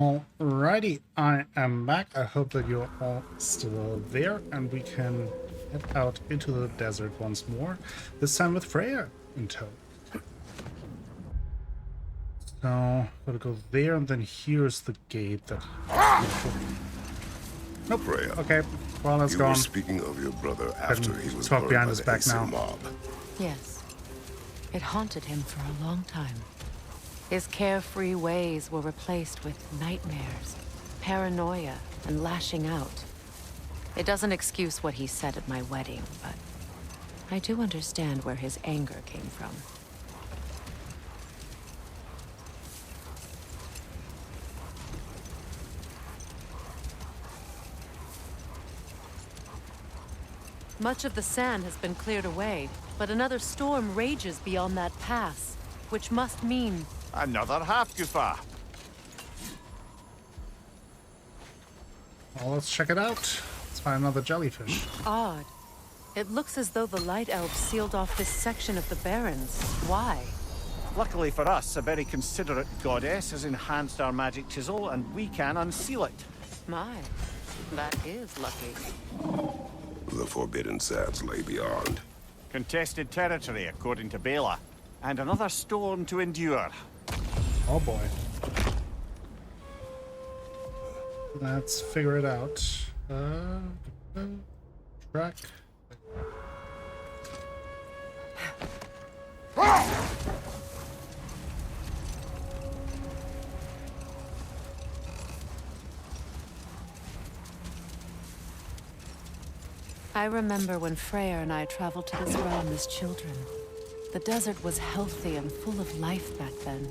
Alrighty, I am back. I hope that you're all still there and we can head out into the desert once more, this time with Freya in tow. So, gotta go there and then here's the gate that... Nope. Freya, okay, well, that's you gone. were speaking of your brother after he was talk burned behind by his the back now. Aesir mob. Yes. It haunted him for a long time. His carefree ways were replaced with nightmares, paranoia, and lashing out. It doesn't excuse what he said at my wedding, but I do understand where his anger came from. Much of the sand has been cleared away, but another storm rages beyond that pass, which must mean... Another half-goofer. Well, let's check it out. Let's find another jellyfish. Odd. It looks as though the Light Elves sealed off this section of the Barrens. Why? Luckily for us, a very considerate goddess has enhanced our magic chisel, and we can unseal it. My, that is lucky. The forbidden sands lay beyond. Contested territory, according to Bela. And another storm to endure. Oh boy. Let's figure it out. Track. I remember when Freya and I traveled to this realm as children. The desert was healthy and full of life back then.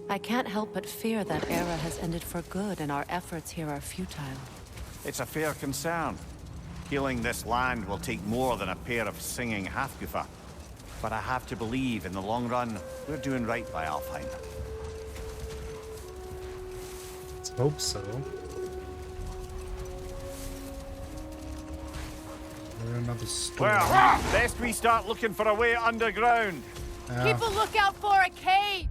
I can't help but fear that era has ended for good and our efforts here are futile. It's a fair concern. Healing this land will take more than a pair of singing half-goofer. But I have to believe, in the long run, we're doing right by Alfheim. Let's hope so. Another storm. Well, best we start looking for a way underground. Keep a lookout for a cave!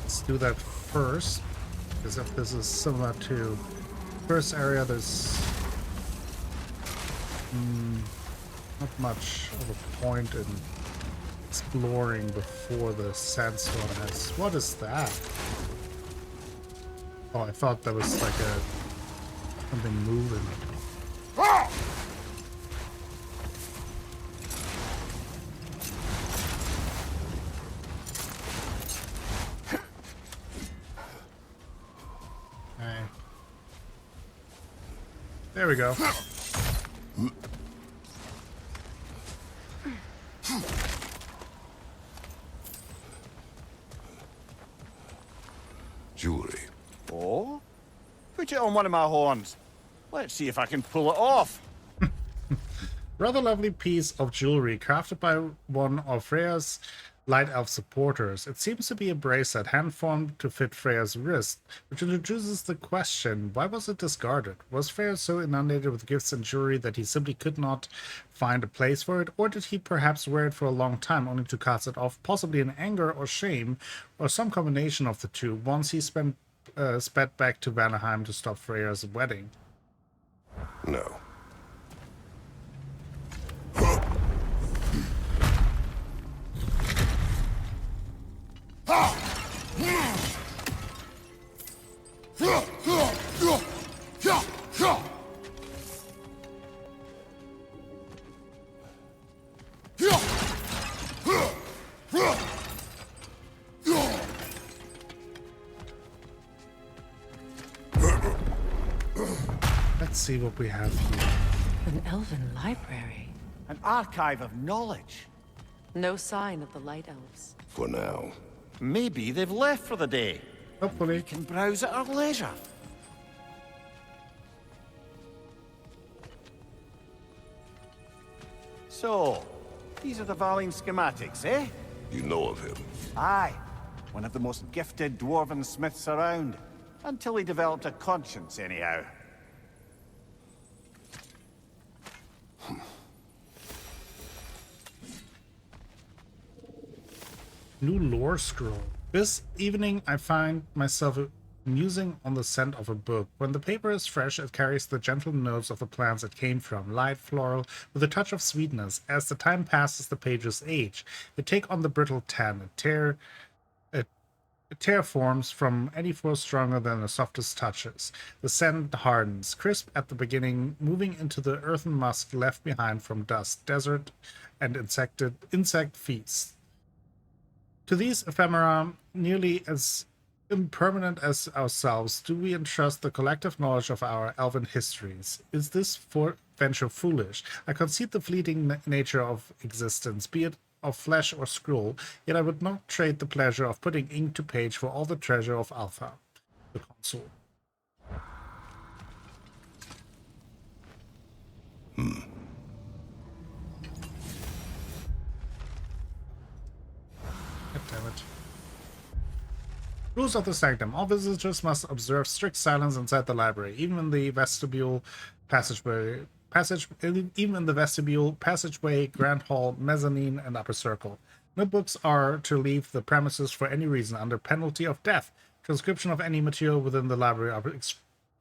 Let's do that first, because if this is similar to first area, there's not much of a point in exploring before the sandstorm has. What is that? Oh, I thought that was like something moving. There we go. Jewelry. Oh? Put it on one of my horns. Let's see if I can pull it off. Rather lovely piece of jewelry crafted by one of Freya's Light Elf supporters. It seems to be a bracelet hand-formed to fit Freya's wrist, which introduces the question, why was it discarded? Was Freya so inundated with gifts and jewelry that he simply could not find a place for it? Or did he perhaps wear it for a long time only to cast it off, possibly in anger or shame, or some combination of the two, once he sped back to Vanaheim to stop Freya's wedding? No. Let's see what we have here. An elven library. An archive of knowledge. No sign of the Light Elves. For now. Maybe they've left for the day. Hopefully. We can browse at our leisure. So, these are the Valine schematics, eh? You know of him. Aye. One of the most gifted dwarven smiths around. Until he developed a conscience, anyhow. New lore scroll. This evening, I find myself musing on the scent of a book. When the paper is fresh, it carries the gentle notes of the plants it came from, light, floral, with a touch of sweetness. As the time passes, the pages age. They take on the brittle tan. A tear forms from any force stronger than the softest touches. The scent hardens, crisp at the beginning, moving into the earthen musk left behind from dust, desert, and insect feasts. To these ephemera, nearly as impermanent as ourselves, do we entrust the collective knowledge of our elven histories? Is this venture foolish? I concede the fleeting nature of existence, be it of flesh or scroll, yet I would not trade the pleasure of putting ink to page for all the treasure of Alpha, the console. God damn it. Rules of the Sanctum. All visitors must observe strict silence inside the library, even in the vestibule, passageway, grand hall, mezzanine, and upper circle. No books are to leave the premises for any reason under penalty of death. Transcription of any material within the library are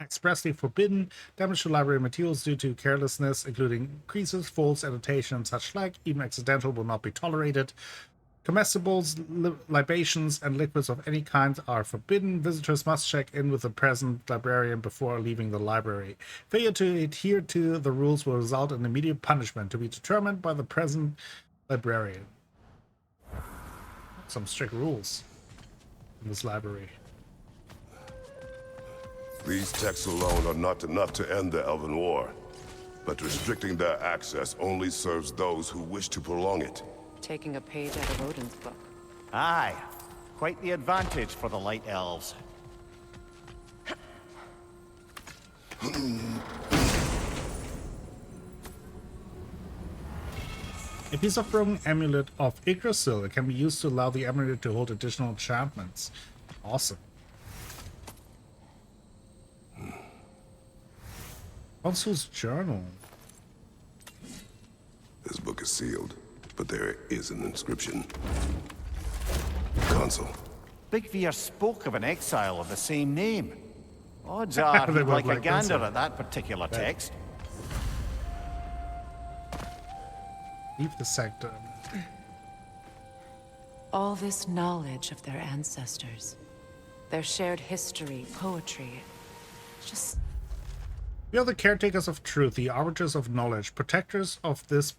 expressly forbidden. Damage to library materials due to carelessness, including creases, folds, annotation, and such like, even accidental, will not be tolerated. Comestibles, libations, and liquids of any kind are forbidden. Visitors must check in with the present librarian before leaving the library. Failure to adhere to the rules will result in immediate punishment to be determined by the present librarian. Some strict rules in this library. These texts alone are not enough to end the Elven War, but restricting their access only serves those who wish to prolong it. Taking a page out of Odin's book. Aye. Quite the advantage for the Light Elves. A piece of broken amulet of Yggdrasil. It can be used to allow the amulet to hold additional enchantments. Awesome. Consul's journal. This book is sealed, but there is an inscription. Consul. Big Veer spoke of an exile of the same name. Odds are They he'd would like a like gander this. at that particular text. Leave the sector. All this knowledge of their ancestors, their shared history, poetry, just... We are the caretakers of truth, the arbiters of knowledge, protectors of this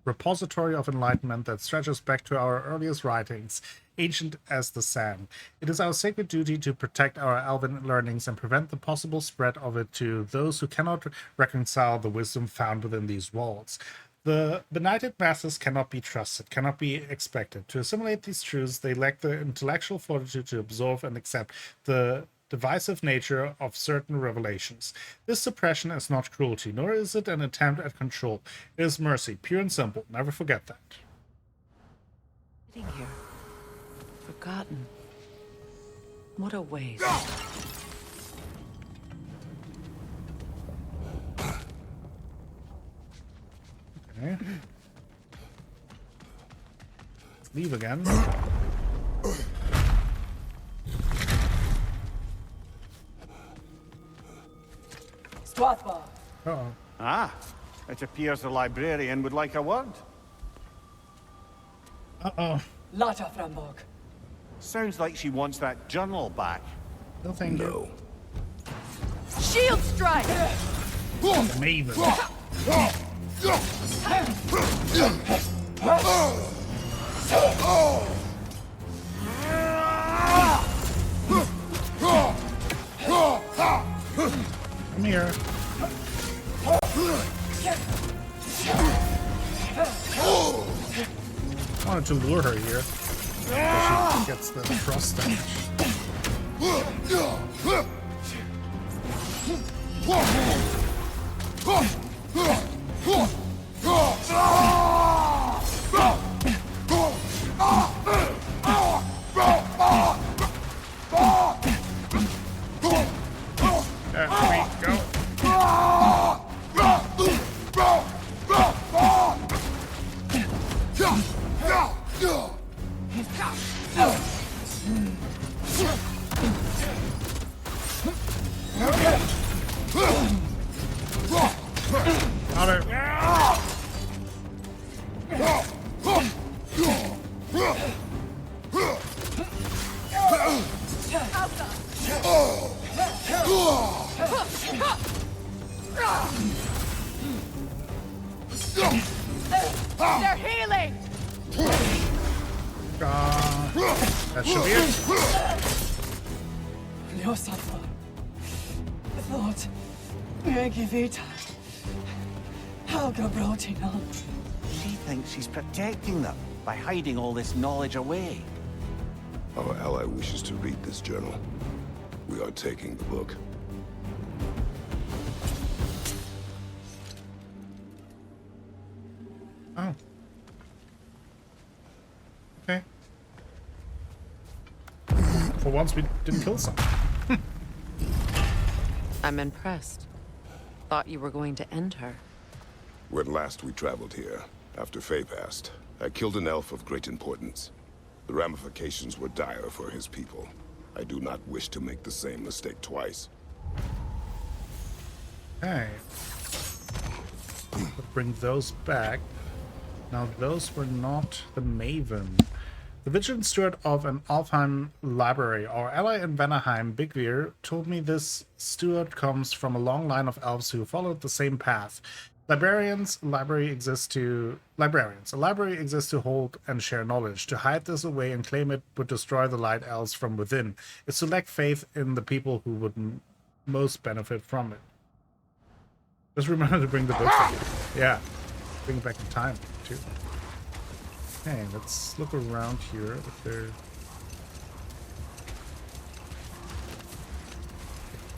repository of enlightenment that stretches back to our earliest writings, ancient as the sand. It is our sacred duty to protect our elven learnings and prevent the possible spread of it to those who cannot reconcile the wisdom found within these walls. The benighted masses cannot be trusted, cannot be expected. To assimilate these truths, they lack the intellectual fortitude to absorb and accept the divisive nature of certain revelations. This suppression is not cruelty, nor is it an attempt at control. It is mercy, pure and simple. Never forget that. Sitting here, forgotten. What a waste. Okay. Let's leave again. Uh-oh. Ah, it appears the librarian would like a word. Uh-oh. Lata Frambog. Sounds like she wants that journal back. No, thank you. Shield strike! Maven. Come here. I wanted to lure her here. So she gets the frost damage. There we go. They're healing! That should be it. Ljósafar. Thought. Megivita. Helga Brotina. She thinks she's protecting them by hiding all this knowledge away. Our ally wishes to read this journal. We are taking the book. Oh. Okay. For once, we didn't kill someone. I'm impressed. Thought you were going to end her. When last we traveled here, after Faye passed, I killed an elf of great importance. The ramifications were dire for his people. I do not wish to make the same mistake twice. Okay. We'll bring those back. Now, those were not the Maven. The vigilant steward of an Alfheim library. Our ally in Vanaheim, Bigvir, told me this steward comes from a long line of elves who followed the same path. A library exists to hold and share knowledge. To hide this away and claim it would destroy the light elves from within. It's to lack faith in the people who would most benefit from it. Just remember to bring the books with you. Yeah, bring it back in time too. Okay, let's look around here if there.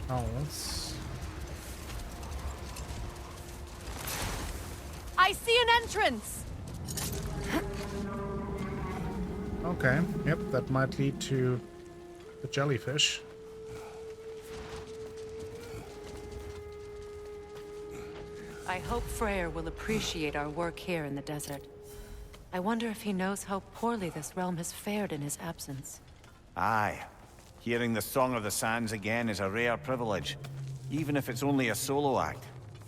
Owls. I see an entrance! Okay, yep, that might lead to the jellyfish. I hope Freyr will appreciate our work here in the desert. I wonder if he knows how poorly this realm has fared in his absence. Aye. Hearing the Song of the Sands again is a rare privilege, even if it's only a solo act.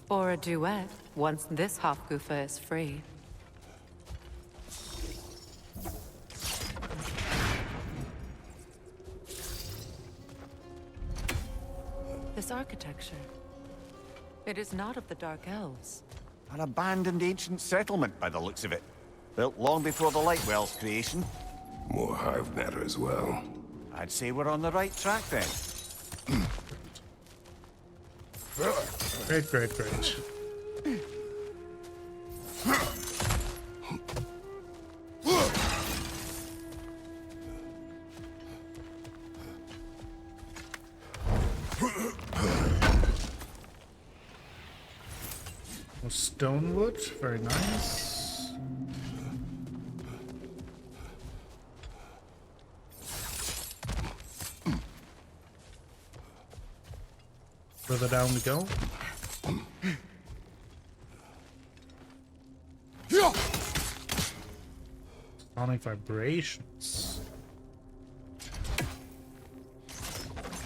Or a duet, once this Hofgufa is free. This architecture. It is not of the Dark Elves. An abandoned ancient settlement by the looks of it. Built long before the Lightwell's creation. More hive matter as well. I'd say we're on the right track then. Great, great, great. More stonewood, very nice. Further down we go. Sonic vibrations.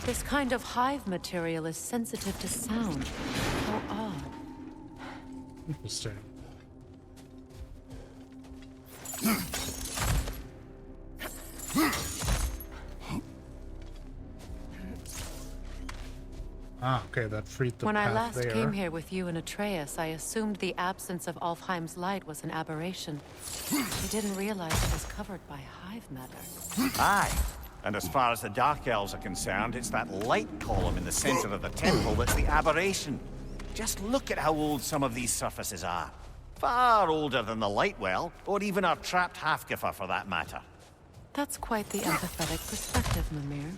This kind of hive material is sensitive to sound. How odd. Interesting. Ah, okay, that freed the When I path last there. came here with you and Atreus, I assumed the absence of Alfheim's light was an aberration. I didn't realize it was covered by hive matter. Aye. And as far as the Dark Elves are concerned, it's that light column in the center of the temple that's the aberration. Just look at how old some of these surfaces are. Far older than the Lightwell, or even our trapped Hafgifa for that matter. That's quite the empathetic perspective, Mimir.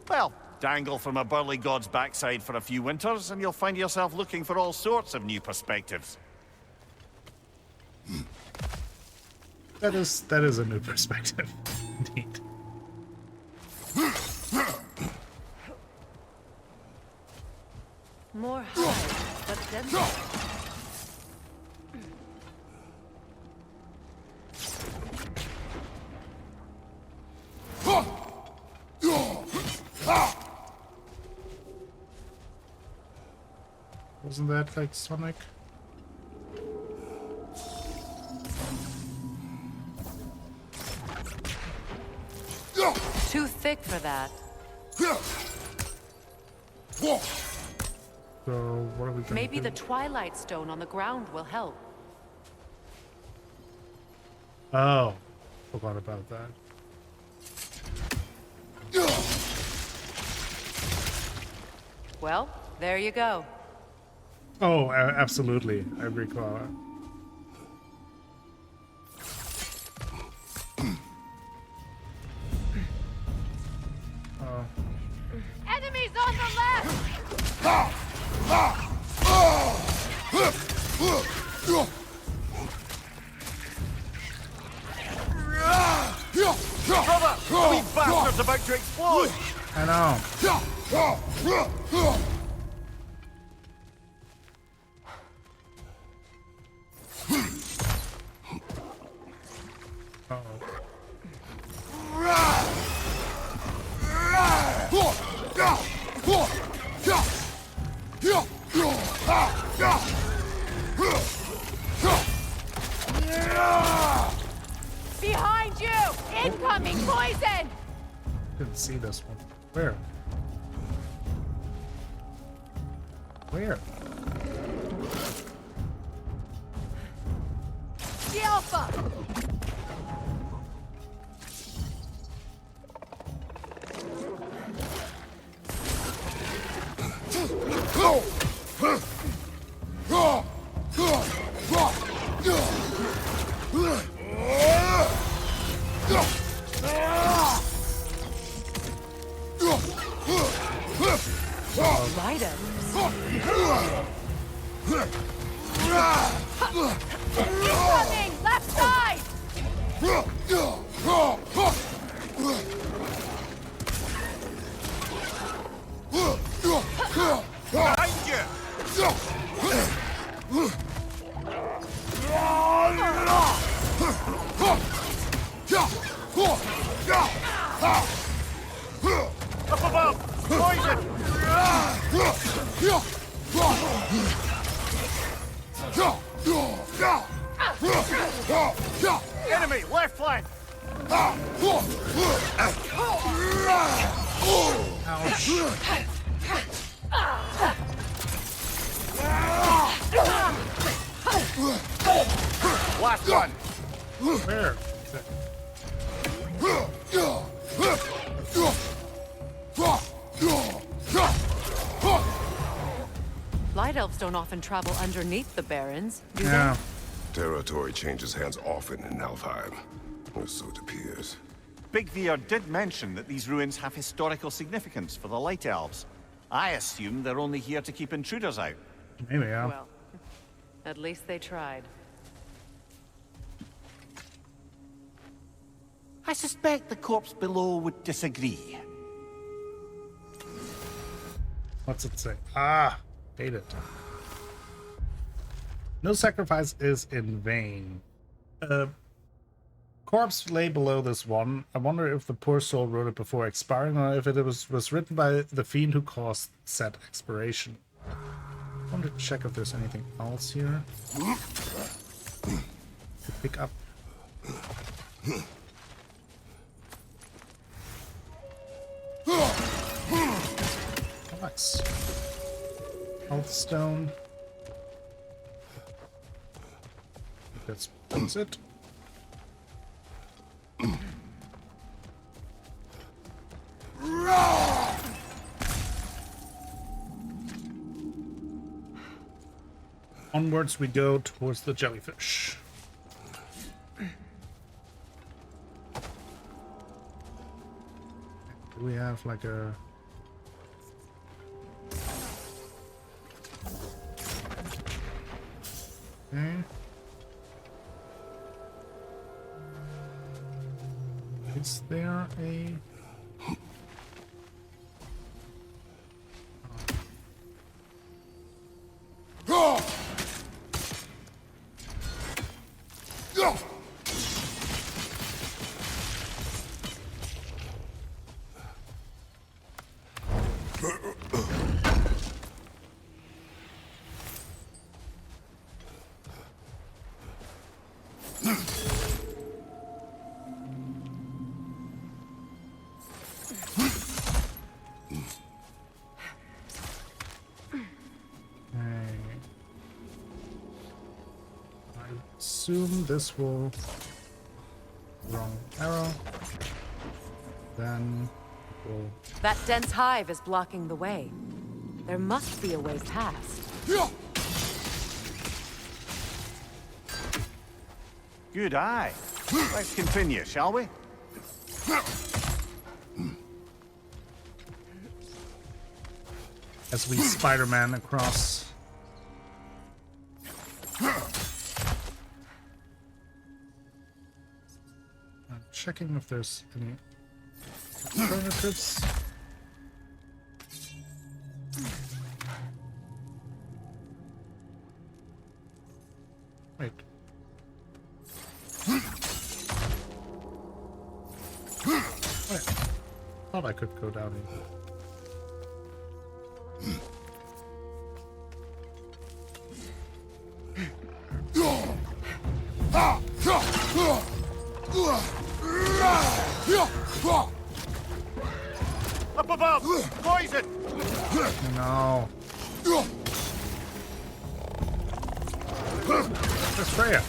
Well, dangle from a burly god's backside for a few winters, and you'll find yourself looking for all sorts of new perspectives. That is a new perspective, indeed. More hive, but denser. Wasn't that like Sonic? Too thick for that. So what are we gonna Maybe do? the Twilight Stone on the ground will help. Oh, forgot about that. Well, there you go. Oh, absolutely. I recall. Enemies on the left! Brother! The wee bastard's about to explode! I know. Behind you! Incoming poison! Didn't see this one. Where? Where? The Alpha! Light Incoming! Left side! Behind you! Up above! Poison! Enemy, left flank! Last one! Where? Light elves don't often travel underneath the barrens, do Yeah. Territory changes hands often in Alfheim. Or so it appears. Big Veer did mention that these ruins have historical significance for the Light Elves. I assume they're only here to keep intruders out. Maybe, they? yeah. Well, at least they tried. I suspect the corpse below would disagree. What's it say? Ah, hate it. No sacrifice is in vain. Corpse lay below this one. I wonder if the poor soul wrote it before expiring, or if it was written by the fiend who caused said expiration. I want to check if there's anything else here to pick up. Nice. Health stone. That's it. Onwards we go towards the jellyfish. Do we have like a... Okay. Is there a... assume this will... Wrong arrow. Then we'll... That dense hive is blocking the way. There must be a way past. Good eye. Let's continue, shall we? As we Spider-Man across. I'm checking if there's any alternatives. Wait. Wait. Thought I could go down here. Up above! Poison! No. Where's Freya?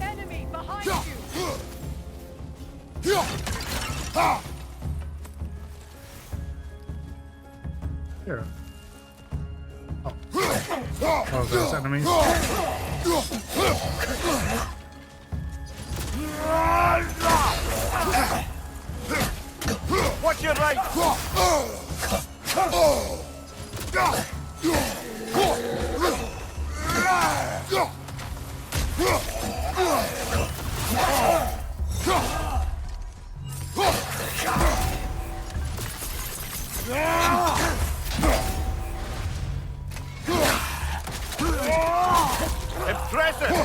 Enemy behind you! Here. Oh. Oh, there's enemies. Watch your right! Impressive!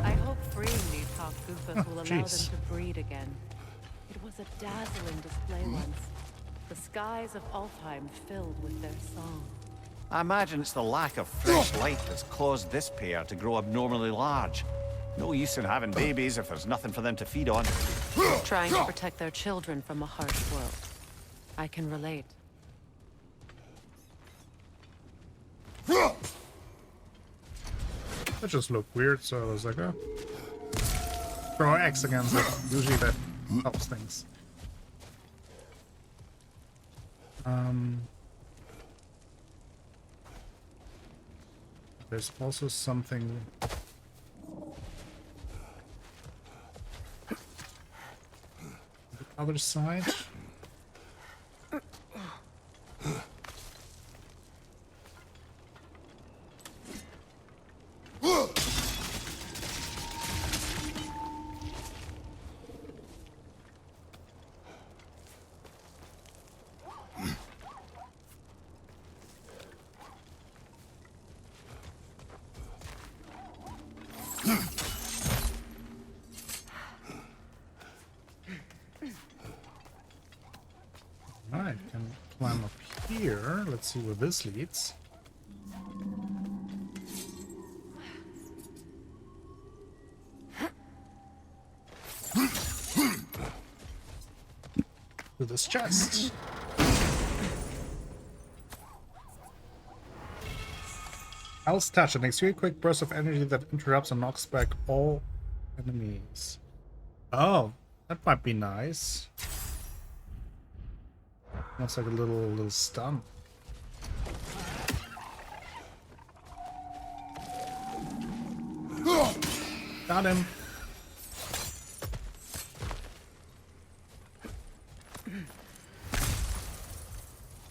I hope freeing these Hawkgoofers will allow them jeez. to breed again. It was a dazzling display once. The skies of Alfheim filled with their song. I imagine it's the lack of fresh light that's caused this pair to grow abnormally large. No use in having babies if there's nothing for them to feed on. Trying to protect their children from a harsh world. I can relate. That just looked weird, so I was like, oh. Throw X against it. Usually that helps things. There's also something... the other side. Alright, can climb up here. Let's see where this leads. To this chest. Owl's Touch, an extremely quick burst of energy that interrupts and knocks back all enemies. Oh, that might be nice. Looks like a little stun. Got him.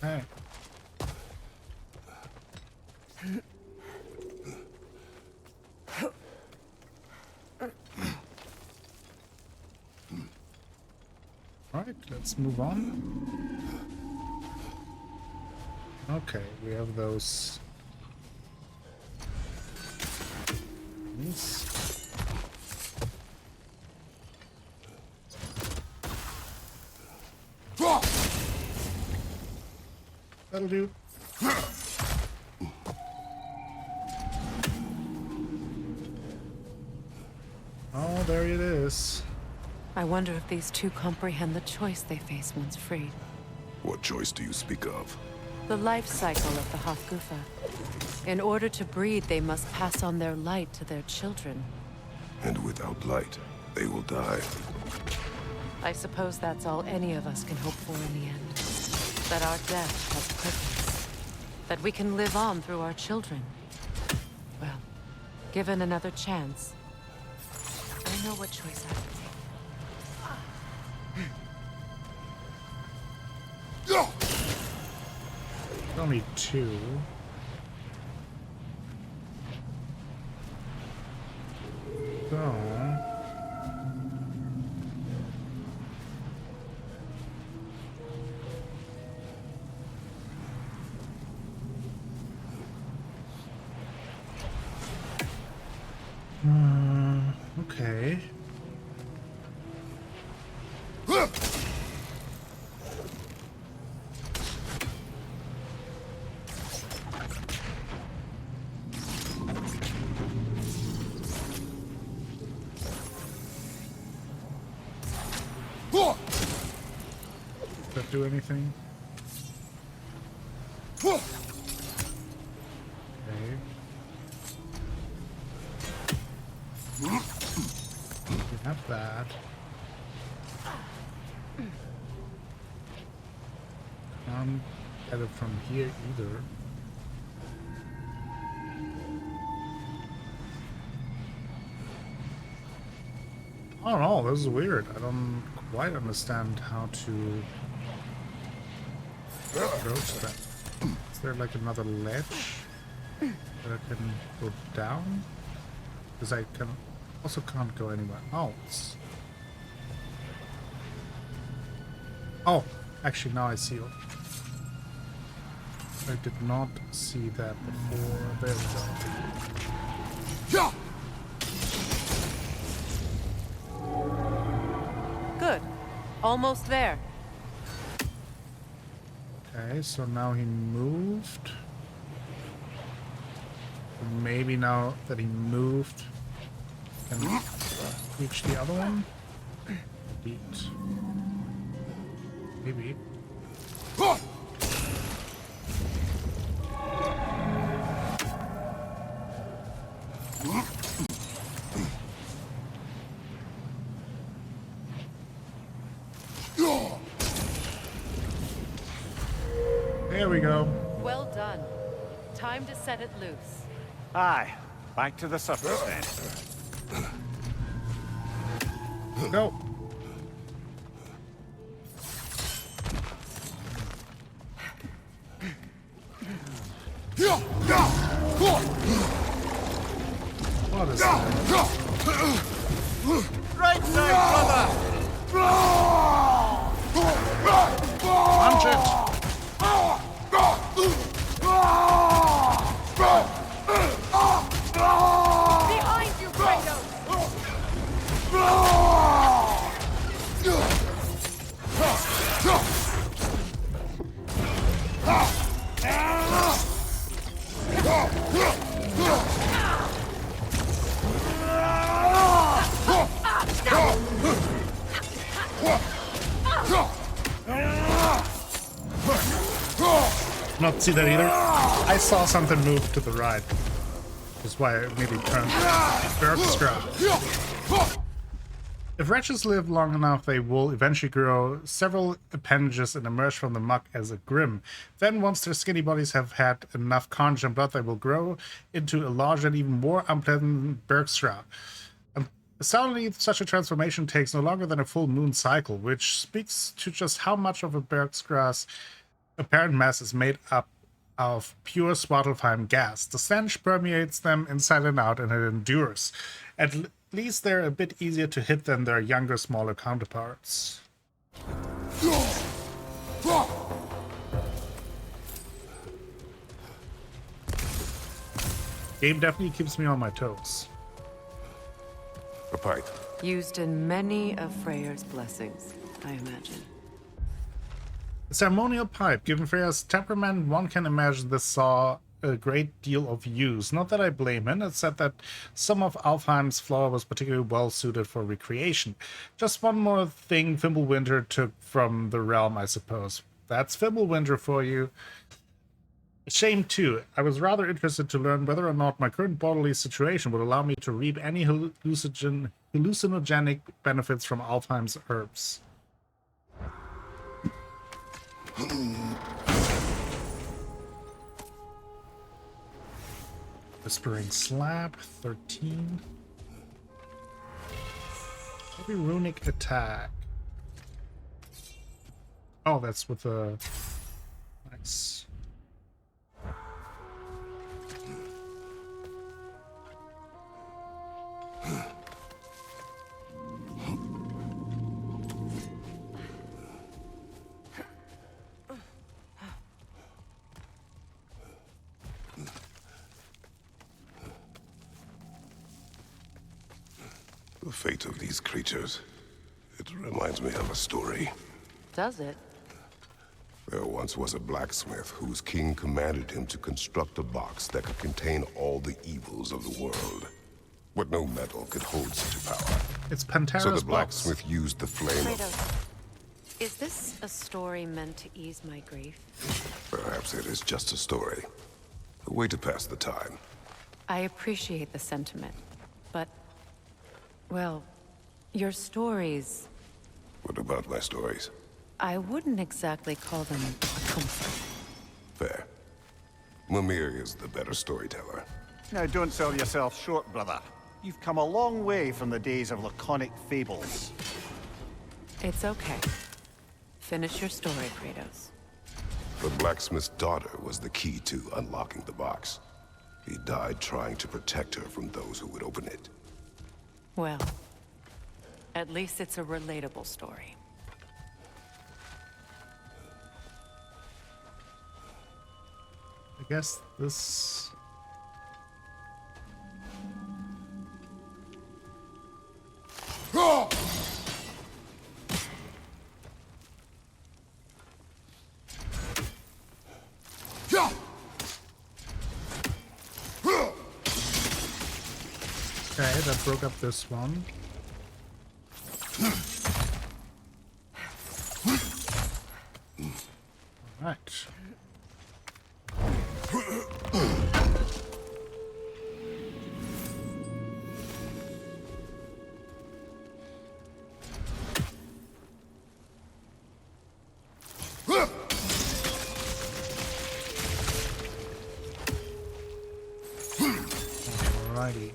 Hey. Alright, let's move on. Okay, we have those. These. That'll do. Oh, there it is. I wonder if these two comprehend the choice they face once freed. What choice do you speak of? The life cycle of the Hofgufa. In order to breed, they must pass on their light to their children. And without light, they will die. I suppose that's all any of us can hope for in the end. That our death has purpose. That we can live on through our children. Well, given another chance, I know what choice I would take. Only two. So... okay. Does that do anything? Okay. We have that. Can't get it from here either. I don't know, this is weird. I don't quite understand how to approach that. Is there like another ledge that I can go down? Because I can also can't go anywhere else. Oh, actually now I see it. I did not see that before. There we go. Good. Almost there. Okay, so now he moved. Maybe now that he moved, can reach the other one? Indeed. Maybe. There we go. Well done. Time to set it loose. Aye, back to the surface then. Go. What is that? Right side, Punch it! Behind you, Kratos! Not see that either. I saw something move to the right. That's why I immediately turned. If wretches live long enough, they will eventually grow several appendages and emerge from the muck as a grim. Then, once their skinny bodies have had enough carnage and blood, they will grow into a larger and even more unpleasant Bergstrahl. Suddenly, such a transformation takes no longer than a full moon cycle, which speaks to just how much of a Bergstrahl's apparent mass is made up of pure Svartalfheim gas. The stench permeates them inside and out, and it endures. At least they're a bit easier to hit than their younger, smaller counterparts. Game definitely keeps me on my toes. A pipe. Used in many of Freyr's blessings, I imagine. A ceremonial pipe. Given Freya's temperament, one can imagine this saw a great deal of use. Not that I blame him, it's said that some of Alfheim's flora was particularly well suited for recreation. Just one more thing Fimbulwinter took from the realm, I suppose. That's Fimbulwinter for you. Shame too. I was rather interested to learn whether or not my current bodily situation would allow me to reap any hallucinogenic benefits from Alfheim's herbs. Whispering Slap, 13. Heavy runic attack. Oh, that's with a... Nice. The fate of these creatures, it reminds me of a story. Does it? There once was a blacksmith whose king commanded him to construct a box that could contain all the evils of the world. But no metal could hold such a power. It's Pantera's So the box. blacksmith used the flame of... Kratos, is this a story meant to ease my grief? Perhaps it is just a story. A way to pass the time. I appreciate the sentiment, but... well, your stories... What about my stories? I wouldn't exactly call them a comfort. Fair. Mimir is the better storyteller. Now, don't sell yourself short, brother. You've come a long way from the days of laconic fables. It's okay. Finish your story, Kratos. The blacksmith's daughter was the key to unlocking the box. He died trying to protect her from those who would open it. Well, at least it's a relatable story. I guess this... Okay, that broke up this one. Alright. Alrighty.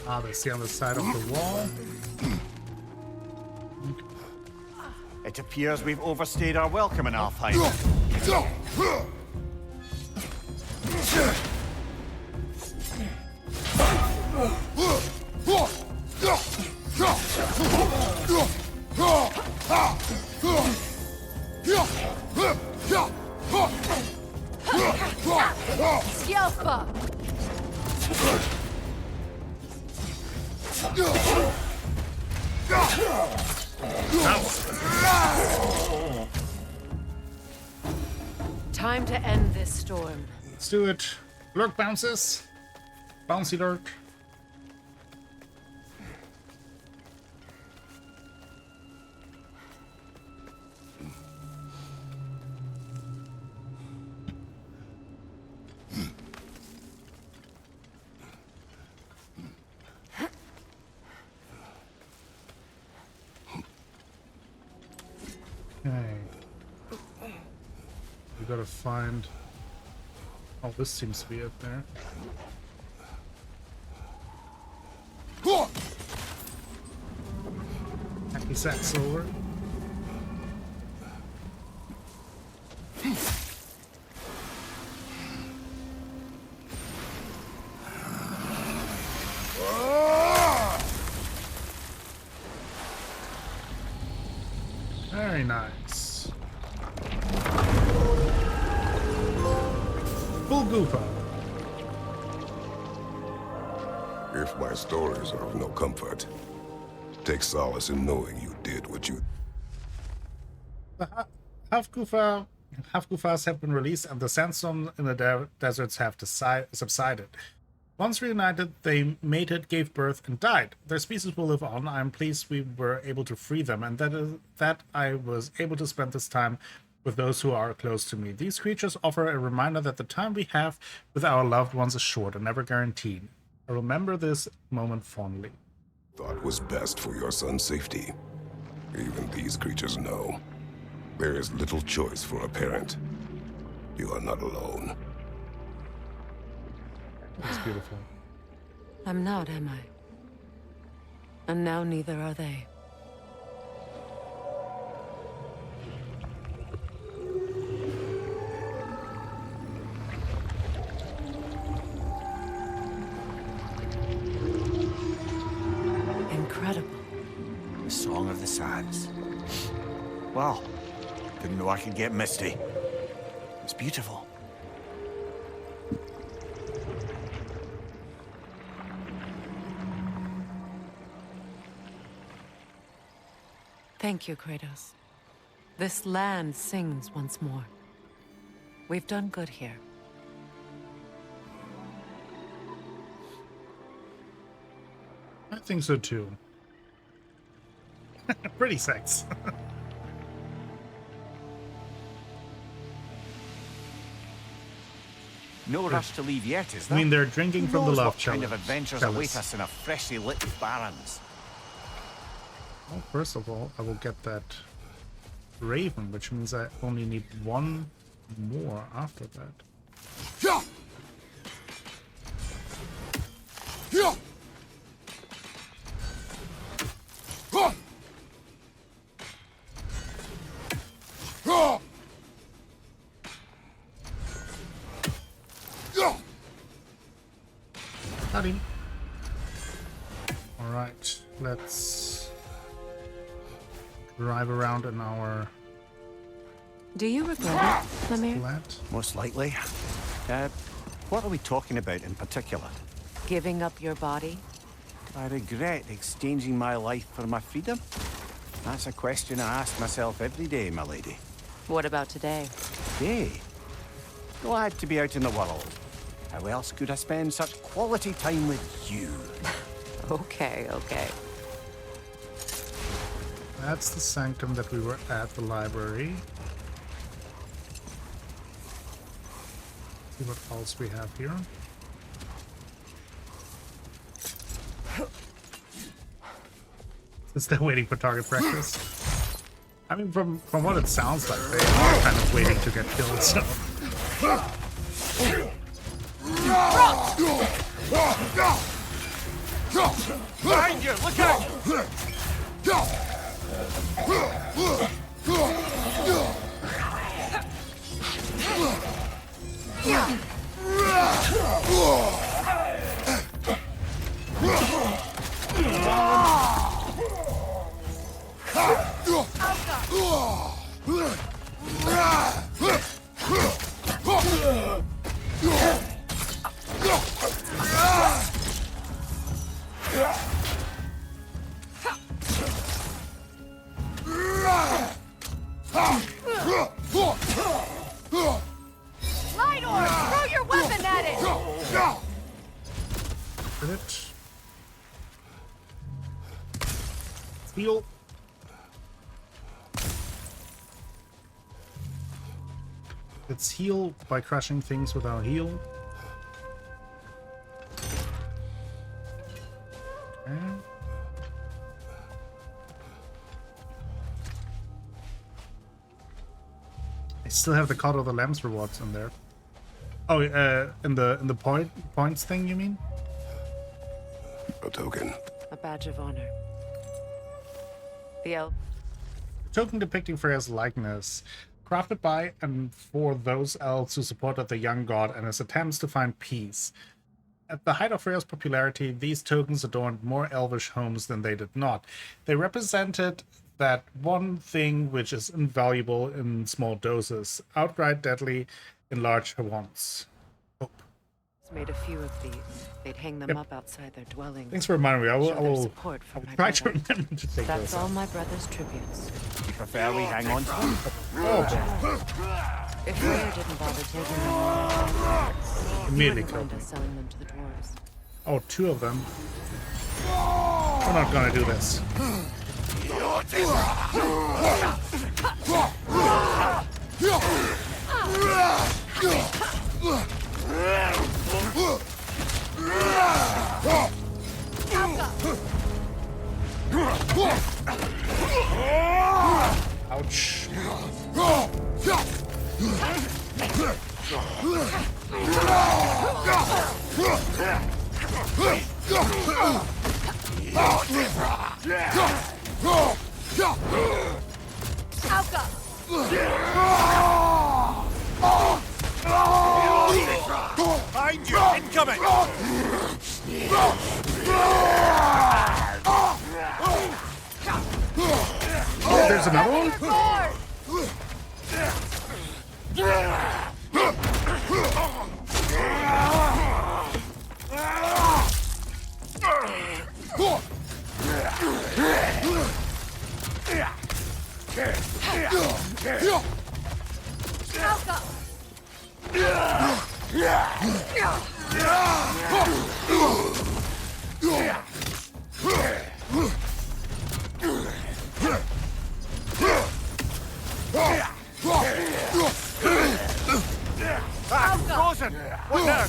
Ah, they see on the side of the wall. It appears we've overstayed our welcome in Alfheim. Skjelpa! Time to end this storm. Let's do it. Lurk bounces. Bouncy lurk. Okay. We gotta find... Oh, this seems to be it there. Hacky sack silver. Very nice. Full Goopa. If if my stories are of no comfort, take solace in knowing you did what you... The half-Gufas have been released and the sandstorms in the deserts have subsided. Once reunited, they mated, gave birth, and died. Their species will live on. I am pleased we were able to free them, and that I was able to spend this time with those who are close to me. These creatures offer a reminder that the time we have with our loved ones is short and never guaranteed. I remember this moment fondly. Thought was best for your son's safety. Even these creatures know. There is little choice for a parent. You are not alone. That's beautiful. I'm not, am I? And now neither are they. Incredible. The Song of the Sands. Wow. Didn't know I could get misty. It's beautiful. Thank you, Kratos. This land sings once more. We've done good here. I think so too. Pretty sex. No rush to leave yet, is I there? mean, they're drinking Who from the knows love what kind of chalice. adventures await us in a freshly lit barrens. Well, first of all, I will get that raven, which means I only need one more after that. Yeah! Yeah! Huh! Huh! Yeah! Got him. Alright, let's drive around in our Do you regret it, Lemire? flat. Most likely. What are we talking about in particular? Giving up your body? I regret exchanging my life for my freedom? That's a question I ask myself every day, my lady. What about today? Hey, glad to be out in the world. How else could I spend such quality time with you? Okay, okay. That's the sanctum that we were at, the library. See what else we have here. Is that waiting for target practice? I mean, from what it sounds like, they are kind of waiting to get killed, so... Behind you, look out! Lidor, throw your weapon at it! Hit it. Heal. Let's heal by crushing things with our heal. Okay. I still have the Cult of the Lambs rewards in there. Oh, in the points thing, you mean? A token. A badge of honor. The elf. Token depicting Freya's likeness, crafted by and for those elves who supported the young god and his attempts to find peace. At the height of Freya's popularity, these tokens adorned more elvish homes than they did not. They represented that one thing which is invaluable in small doses, outright deadly in large ones. Hope. made a few of these. They'd hang them up outside their dwellings. Thanks for reminding me. I Show their will support for my try to brother. remember to take That's those all out. my brother's tributes. You prefer we hang on to them? Oh, If Freya didn't bother taking them, he immediately wouldn't killed mind me. us selling them to the dwarves. Oh, 2 of them. We're not gonna do this. Ouch. Behind you! Incoming! Oh, there's another one? Frozen! What now?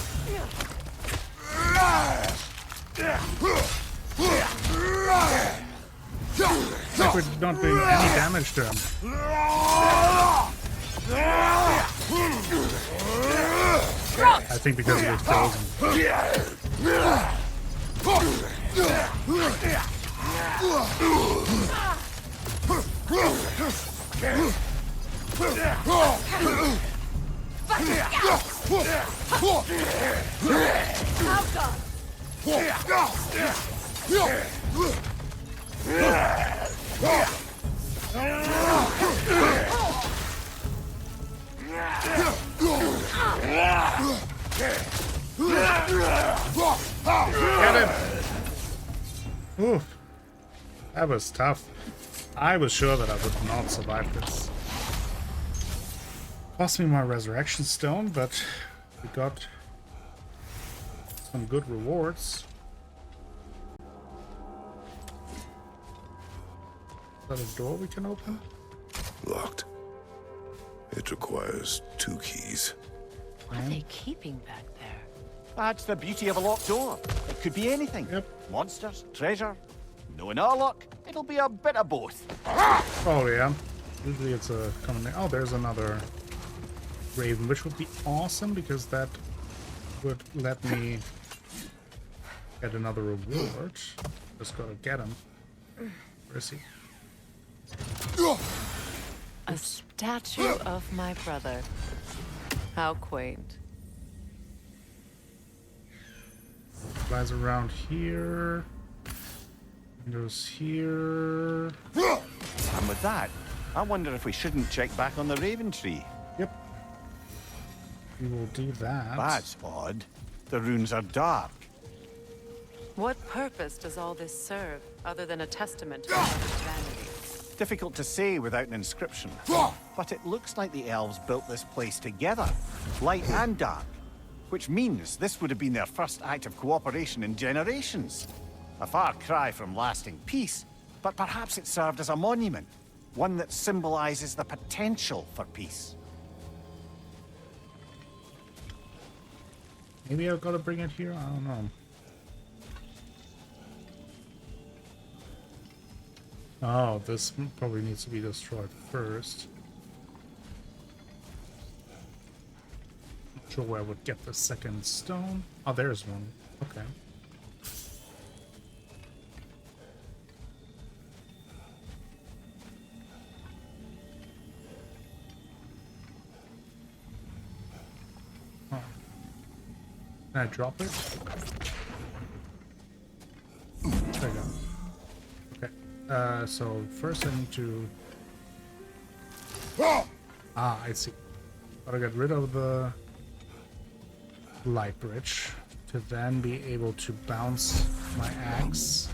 Like we're not doing any damage to him. I think because he was frozen. Get him! Oof. That was tough. I was sure that I would not survive this. Cost me my resurrection stone, but we got some good rewards. Is that a door we can open? Locked. It requires 2 keys. What are they keeping back there? That's the beauty of a locked door. It could be anything. Yep. Monsters, treasure. Knowing our luck, it'll be a bit of both. Oh yeah. Usually it's a common. Oh, there's another raven, which would be awesome because that would let me get another reward. Just gotta get him. Where is he? A statue of my brother. How quaint. Flies around here. Goes here. And with that, I wonder if we shouldn't check back on the Raven Tree. Yep. We will do that. That's odd. The runes are dark. What purpose does all this serve, other than a testament to my brother's vanity? Difficult to say without an inscription. But it looks like the elves built this place together, light and dark. Which means this would have been their first act of cooperation in generations. A far cry from lasting peace, but perhaps it served as a monument. One that symbolizes the potential for peace. Maybe I've got to bring it here. I don't know. Oh, this probably needs to be destroyed first. Not sure where I would get the second stone. Oh, there's one. Okay. Oh. Can I drop it? There you go. Okay. So first I need to... Ah, I see. Gotta get rid of the light bridge to then be able to bounce my axe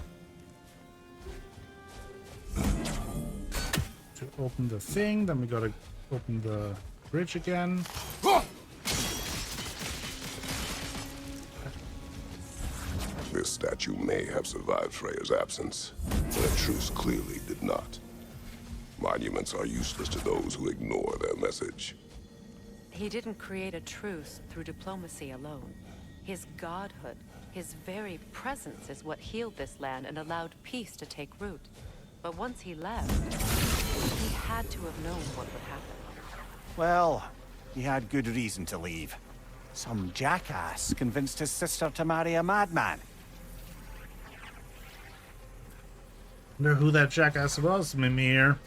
to open the thing. Then we gotta open the bridge again. This statue may have survived Freya's absence, but Atreus clearly did not. Monuments are useless to those who ignore their message. He didn't create a truce through diplomacy alone. His godhood, his very presence is what healed this land and allowed peace to take root. But once he left, he had to have known what would happen. Well, he had good reason to leave. Some jackass convinced his sister to marry a madman. Wonder who that jackass was, Mimir.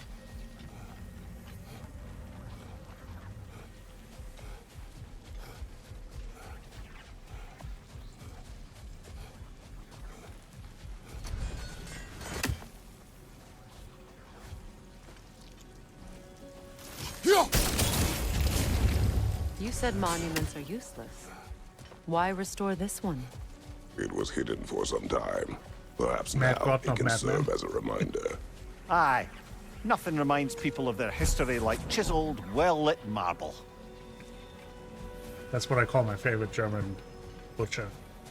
You said monuments are useless. Why restore this one? It was hidden for some time. Perhaps Mad now God, it not can madman. serve as a reminder. Aye. Nothing reminds people of their history like chiseled, well-lit marble. That's what I call my favorite German butcher.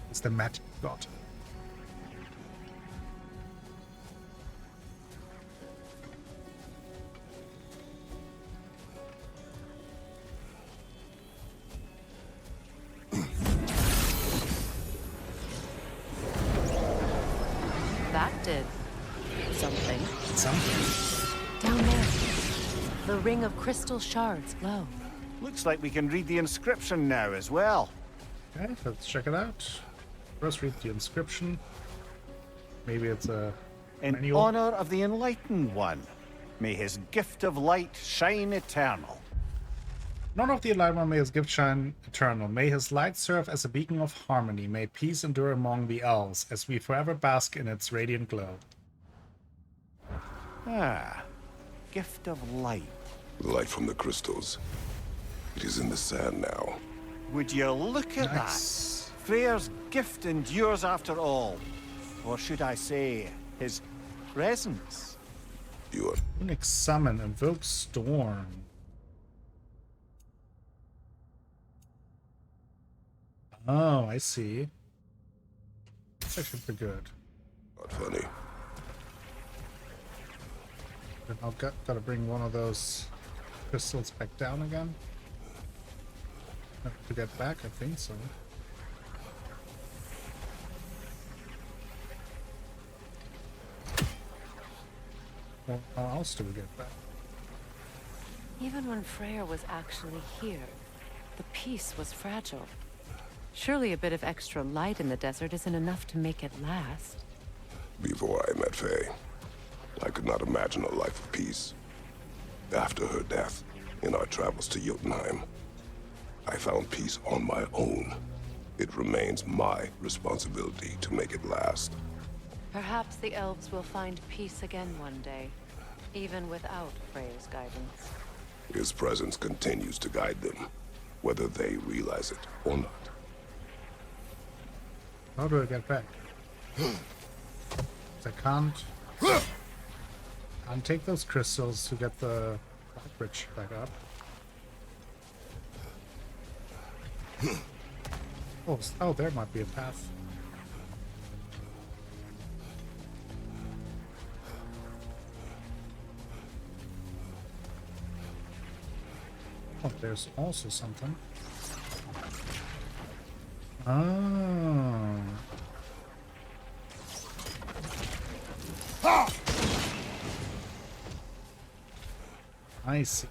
It's the Mad God. That did something. Something. Down there, the ring of crystal shards glow. Looks like we can read the inscription now as well. Okay, let's check it out. First, read the inscription. Maybe it's a In manual. honor of the Enlightened One, may his gift of light shine eternal. None of the Enlightenment may his gift shine eternal. May his light serve as a beacon of harmony. May peace endure among the elves, as we forever bask in its radiant glow. Ah, gift of light. The light from the crystals. It is in the sand now. Would you look at Nice. that? Freyr's gift endures after all. Or should I say, his presence? You are Runic summon, invoke storm. Oh, I see. That's actually pretty good. not funny. Then I've gotta bring one of those crystals back down again. To get back, I think so. Well, how else do we get back? Even when Freya was actually here, the peace was fragile. Surely a bit of extra light in the desert isn't enough to make it last. Before I met Faye, I could not imagine a life of peace. After her death, in our travels to Jotunheim, I found peace on my own. It remains my responsibility to make it last. Perhaps the elves will find peace again one day, even without Freya's guidance. His presence continues to guide them, whether they realize it or not. How do I get back? I can't take those crystals to get the light bridge back up. Oh, there might be a path. Oh, there's also something. Oh. I see.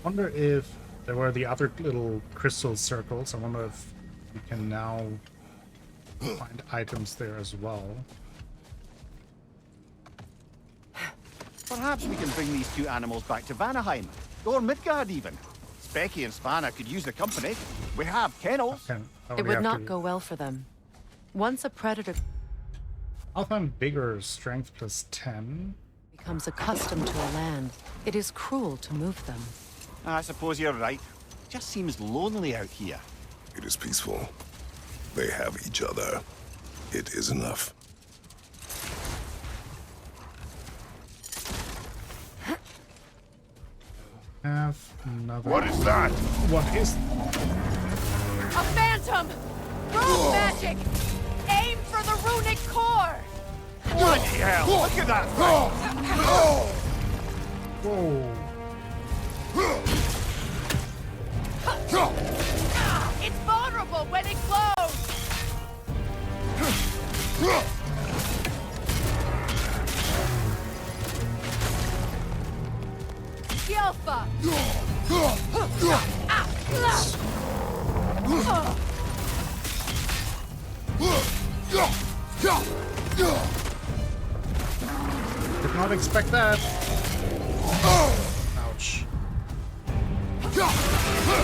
Wonder if there were the other little crystal circles. I wonder if we can now find items there as well. Perhaps we can bring these two animals back to Vanaheim, or Midgard even. Specky and Spanna could use the company. We have kennels. It would not go well for them. Once a predator Alpha and bigger, strength plus 10. becomes accustomed to a land, it is cruel to move them. I suppose you're right. Just seems lonely out here. It is peaceful. They have each other. It is enough. Have another. What is that? What is? A phantom! Rogue magic! Aim for the runic core! Bloody hell! Look at that thing! Whoa! It's vulnerable when it glows! Yelfa! Did not expect that. Ouch.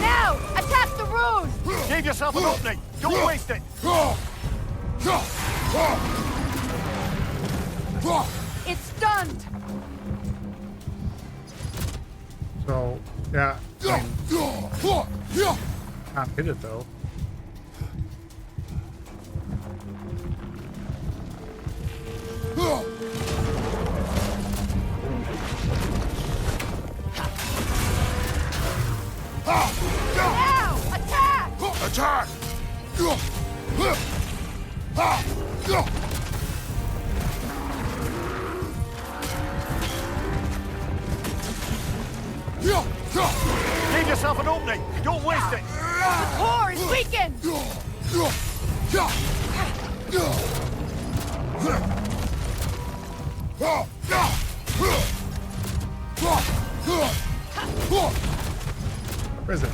Now! Attack the rune! Give yourself an opening! Don't waste it! It's stunned! So, yeah. Can't hit it though. Now! Attack! Attack! Give yourself an opening! Don't waste it! The core is weakened! Where is it?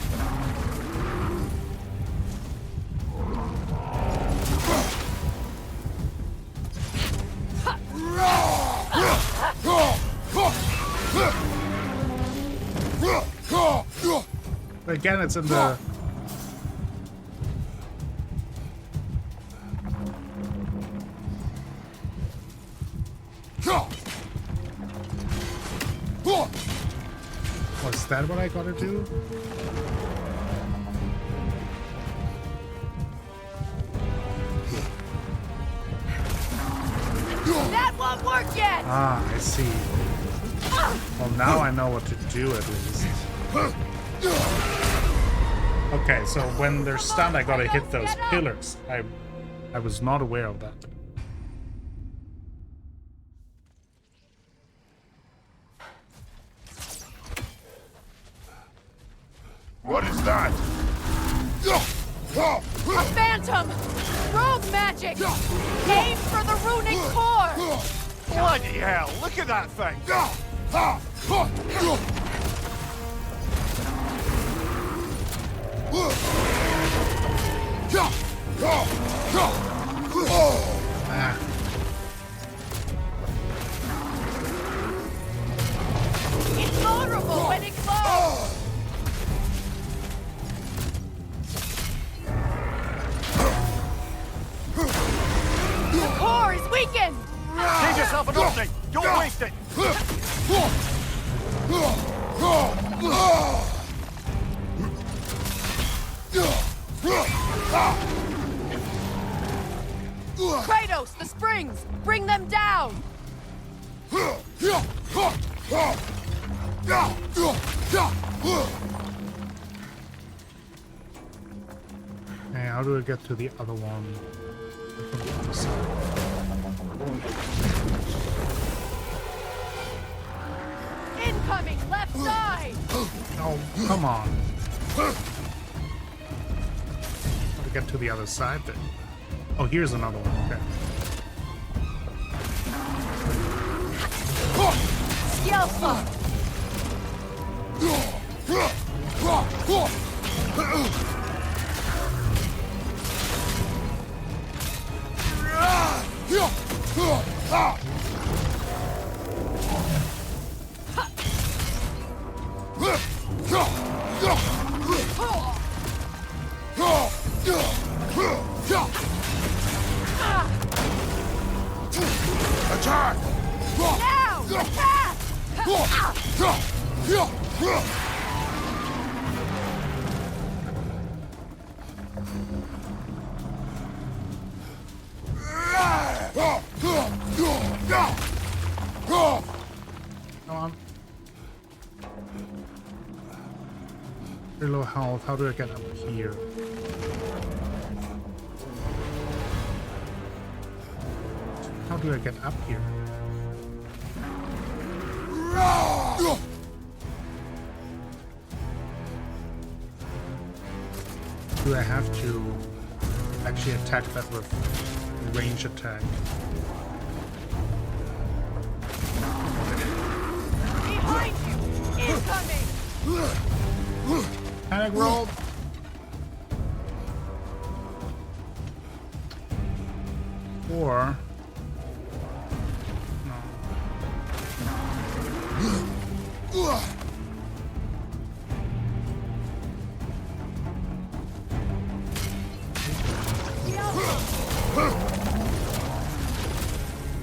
Again, it's in the... Oh, is that what I gotta do? That won't work yet! Ah, I see. Well, now I know what to do at least. Okay, so when they're stunned, I gotta hit those pillars. I was not aware of that. What is that? A phantom! Rogue magic! Aim for the runic core! Bloody hell! Look at that thing! Ah. It's vulnerable when it glows! The core is weakened! Give yourself an opening! Don't waste it! Kratos, the springs! Bring them down! Hey, how do I get to the other one? From the other side. Incoming, left side! Oh, come on. How to get to the other side then? Oh, here's another one. Okay. Yelfa! Attack! Now! Attack! Come on. Very low health. How do I get up here? How do I get up here? Do I have to actually attack that with range attack? Behind you! Incoming! Panic roll! Or... no.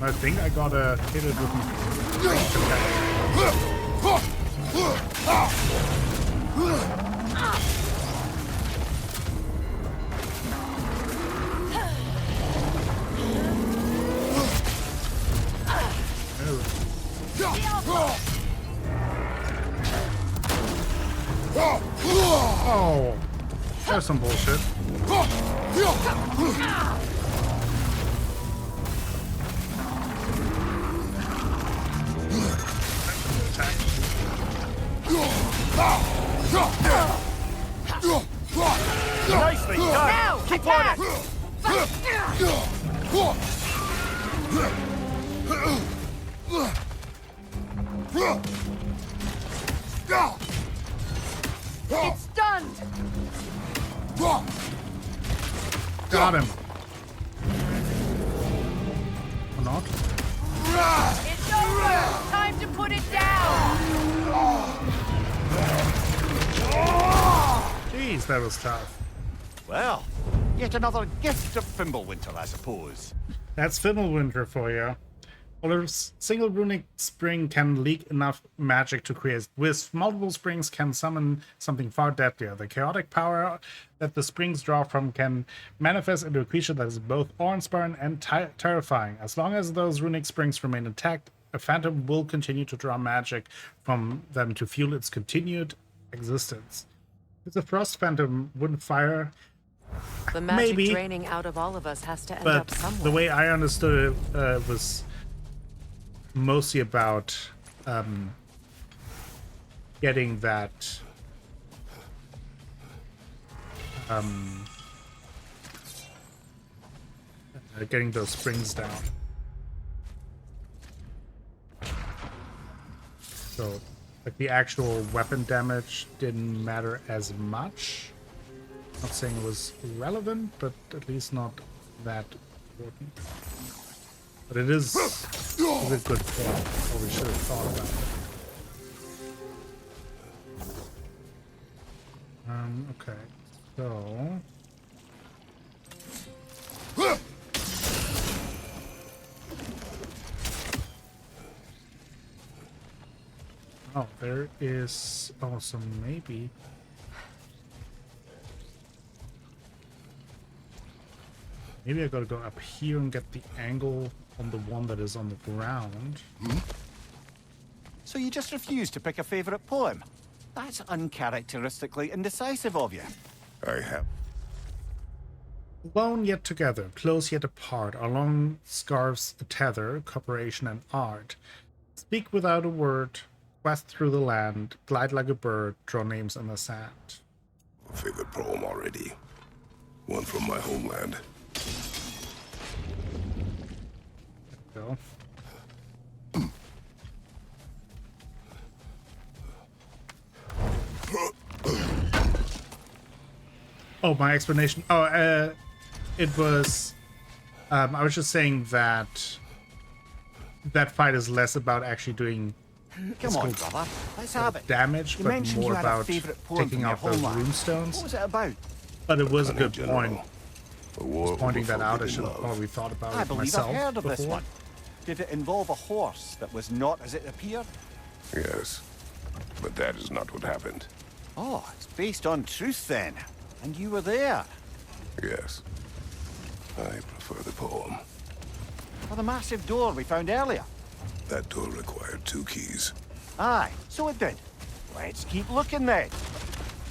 I think I gotta hit it with my range Oh, that's some bullshit. Nicely done! Now! Keep on Attack! it! It's stunned! Got him. Or not? It's over! Time to put it down! Jeez, that was tough. Well, yet another gift of Fimbulwinter, I suppose. That's Fimbulwinter for you. While a single runic spring can leak enough magic to create wisps, multiple springs can summon something far deadlier. The chaotic power that the springs draw from can manifest into a creature that is both awe-inspiring and terrifying. As long as those runic springs remain intact, a phantom will continue to draw magic from them to fuel its continued existence. If the frost phantom wouldn't fire, The magic maybe, draining out of all of us has to end but up somewhere. the way I understood it was mostly about getting that getting those springs down. So like the actual weapon damage didn't matter as much. Not saying it was irrelevant, but at least not that important. But it is a good point, or we should have thought about it. Okay, so... Oh, there is also maybe... Maybe I gotta go up here and get the angle on the one that is on the ground. So you just refuse to pick a favorite poem? That's uncharacteristically indecisive of you. I have. Alone yet together, close yet apart, our long scarves a tether, cooperation and art. Speak without a word, quest through the land, glide like a bird, draw names in the sand. A favorite poem already. One from my homeland. Go. Oh, my explanation. Oh, it was. I was just saying that that fight is less about actually doing Come on, brother. Let's have it. damage, You but mentioned more you had a about favourite poem taking from your out the homeland. What runestones. was it about? But it was a Cunning good general. point. A war Pointing over that out, I forbidden should have love. probably thought about I it believe myself I've heard of before. this one. Did it involve a horse that was not as it appeared? Yes, but that is not what happened. Oh, it's based on truth then. And you were there. Yes, I prefer the poem. For the massive door we found earlier. That door required 2 keys. Aye, so it did. Let's keep looking then.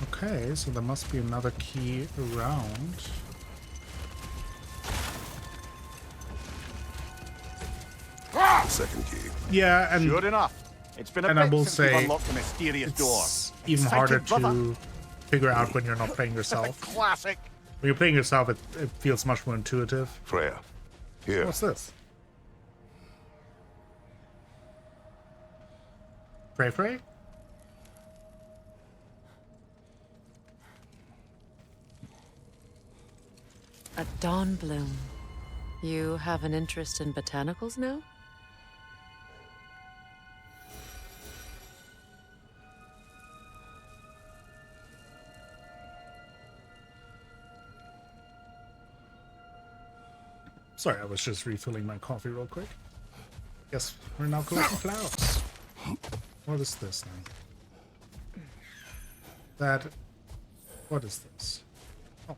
Okay, so there must be another key around. The second key. Yeah, and Sure enough. It's been a And I bit will since we've say unlocked the mysterious door. it's even Excited, harder brother? to figure out when you're not playing yourself. Classic. When you're playing yourself, it feels much more intuitive. Freya, here. What's this? Frey? A dawn bloom. You have an interest in botanicals now? Sorry, I was just refilling my coffee real quick. Guess we're now collecting flowers. What is this now? That... What is this? Oh.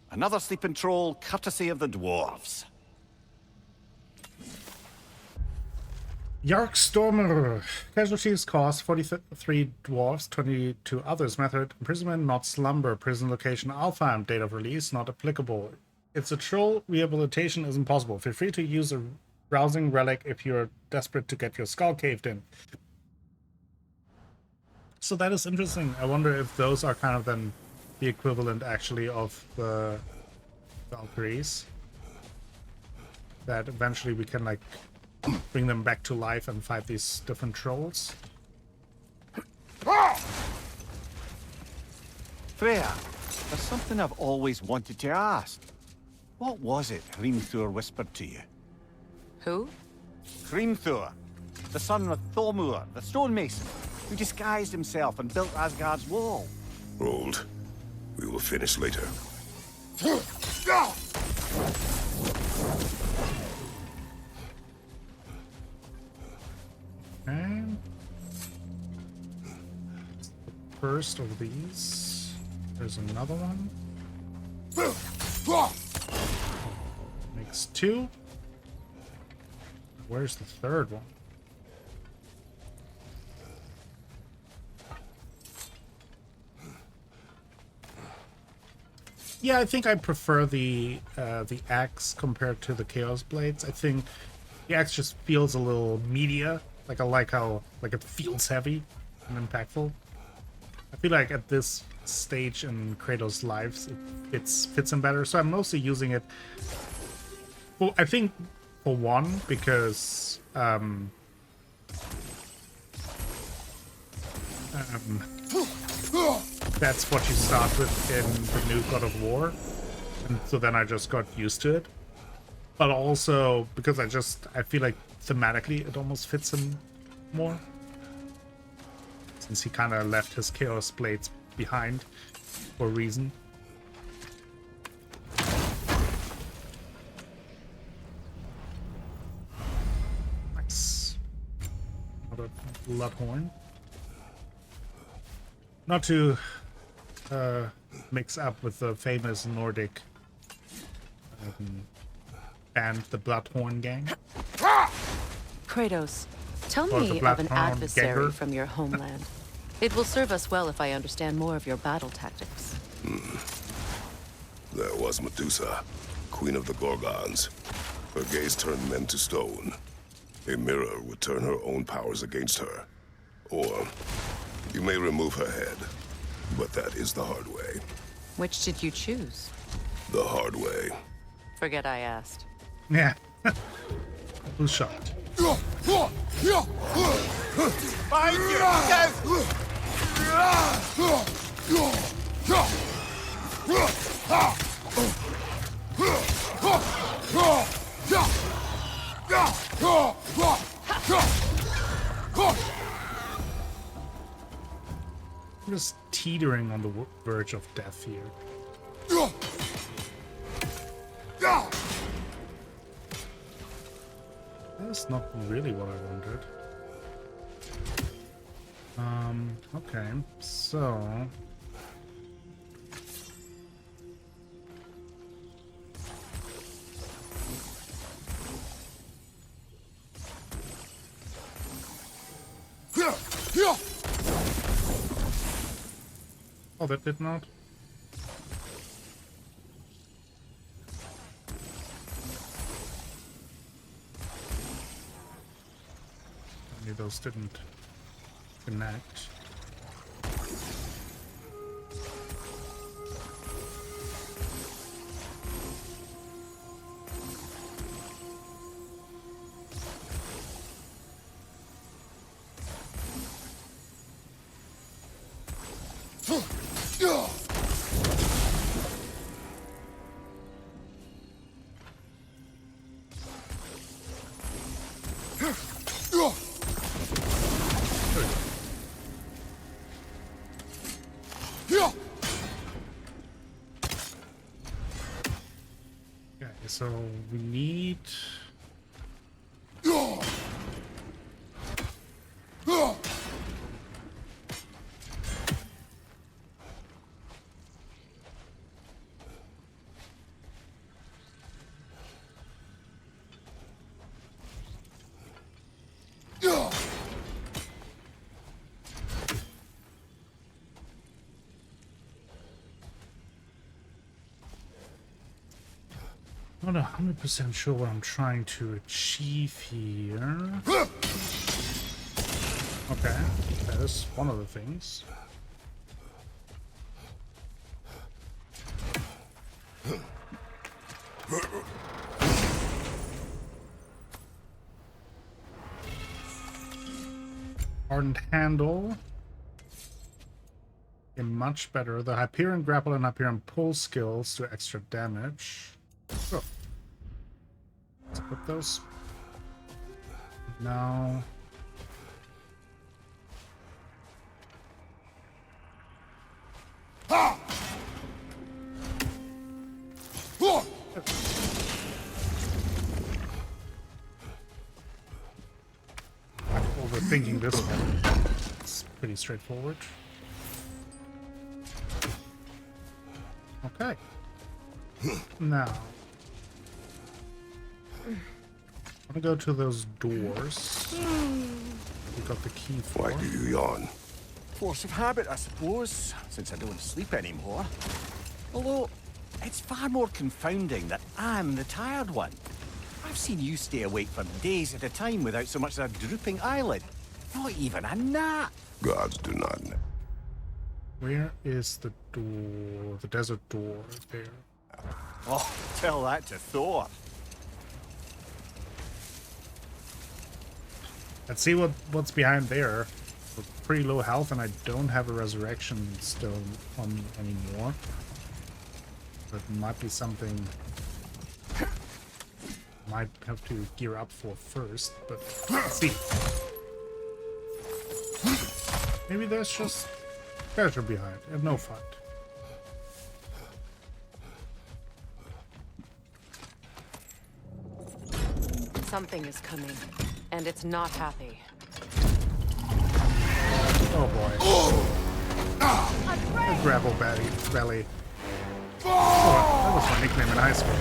Another sleeping troll, courtesy of the dwarves. Yarkstormer. Casualties cost 43 dwarves, 22 others. Method imprisonment, not slumber. Prison location Alfheim. Date of release not applicable. It's a troll. Rehabilitation is impossible. Feel free to use a rousing relic if you're desperate to get your skull caved in. So that is interesting. I wonder if those are kind of then the equivalent actually of the Valkyries. That eventually we can like bring them back to life and fight these different trolls. Freya, there's something I've always wanted to ask. What was it Hrimthur whispered to you? Who? Hrimthur, the son of Thormur, the stonemason, who disguised himself and built Asgard's wall. Rolled. We will finish later. Okay. The first of these. There's another one. Makes 2. Where's the third one? Yeah, I think I prefer the axe compared to the Chaos Blades. I think the axe just feels a little meatier. Like I like how like it feels heavy and impactful. I feel like at this stage in Kratos' lives, it fits him better. So I'm mostly using it. Well, I think for one because that's what you start with in the new God of War, and so then I just got used to it. But also because I feel like thematically it almost fits him more, since he kind of left his Chaos Blades behind for a reason. Nice. Another Bloodhorn. Not to mix up with the famous Nordic band, the Bloodhorn Gang. Kratos, tell Or the me of an Bloodhound adversary Ganger. from your homeland. It will serve us well if I understand more of your battle tactics. There was Medusa, queen of the Gorgons. Her gaze turned men to stone. A mirror would turn her own powers against her. Or you may remove her head, but that is the hard way. Which did you choose? The hard way. Forget I asked. Yeah. Who's shocked? Behind you! Go! I'm just teetering on the verge of death here. That's not really what I wanted. Okay, so... Oh, that did not. Only those didn't connect. Okay, so we need... I'm not 100% sure what I'm trying to achieve here. Okay, that is one of the things. Hardened handle. Okay, much better. The Hyperion grapple and Hyperion pull skills do extra damage. Oh. Let's put those. Now. I'm overthinking this one. It's pretty straightforward. Okay. Now. I'm gonna go to those doors. We got the key for. Why do you yawn? Force of habit, I suppose, since I don't sleep anymore. Although, it's far more confounding that I'm the tired one. I've seen you stay awake for days at a time without so much as a drooping eyelid. Not even a nap. Gods do not. Where is the door? The desert door there. Oh, tell that to Thor. Let's see what's behind there. We're pretty low health, and I don't have a resurrection still on anymore. That might be something might have to gear up for first, but let's see. Maybe there's just treasure behind and no fight. Something is coming, and it's not happy. Oh boy. A gravel belly. Oh, that was my nickname in high school.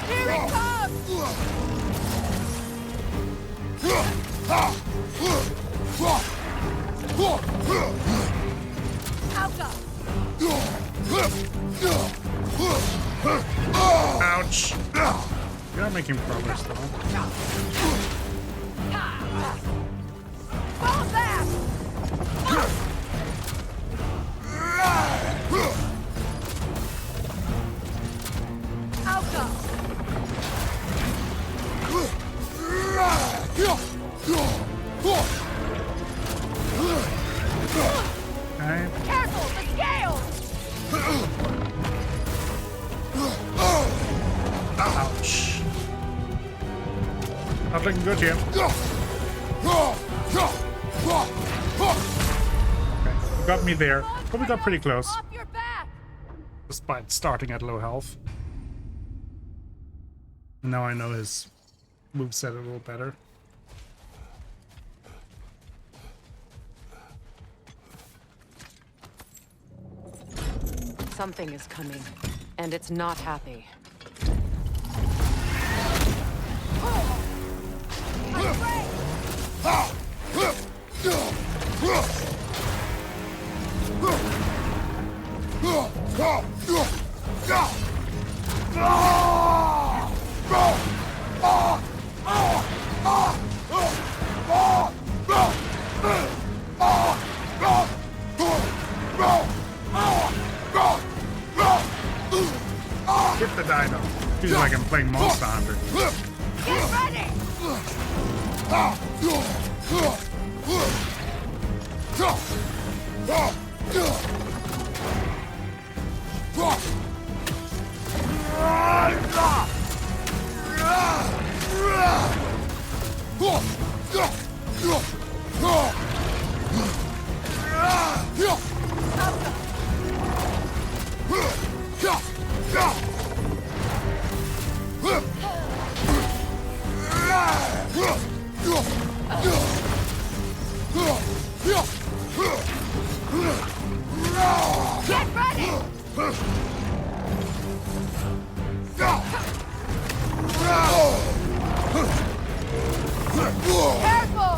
Here it comes! Alka! Ouch! You're making progress though. Fall back! Alka! Okay. Careful, the scales! Ouch. Not looking good here. Okay. You got me there, but we got pretty close, Off your back! despite starting at low health. Now I know his moveset a little better. Something is coming, and it's not happy. Hit the dino. Feels like I'm playing Monster Hunter. Get ready! Get ready! Careful!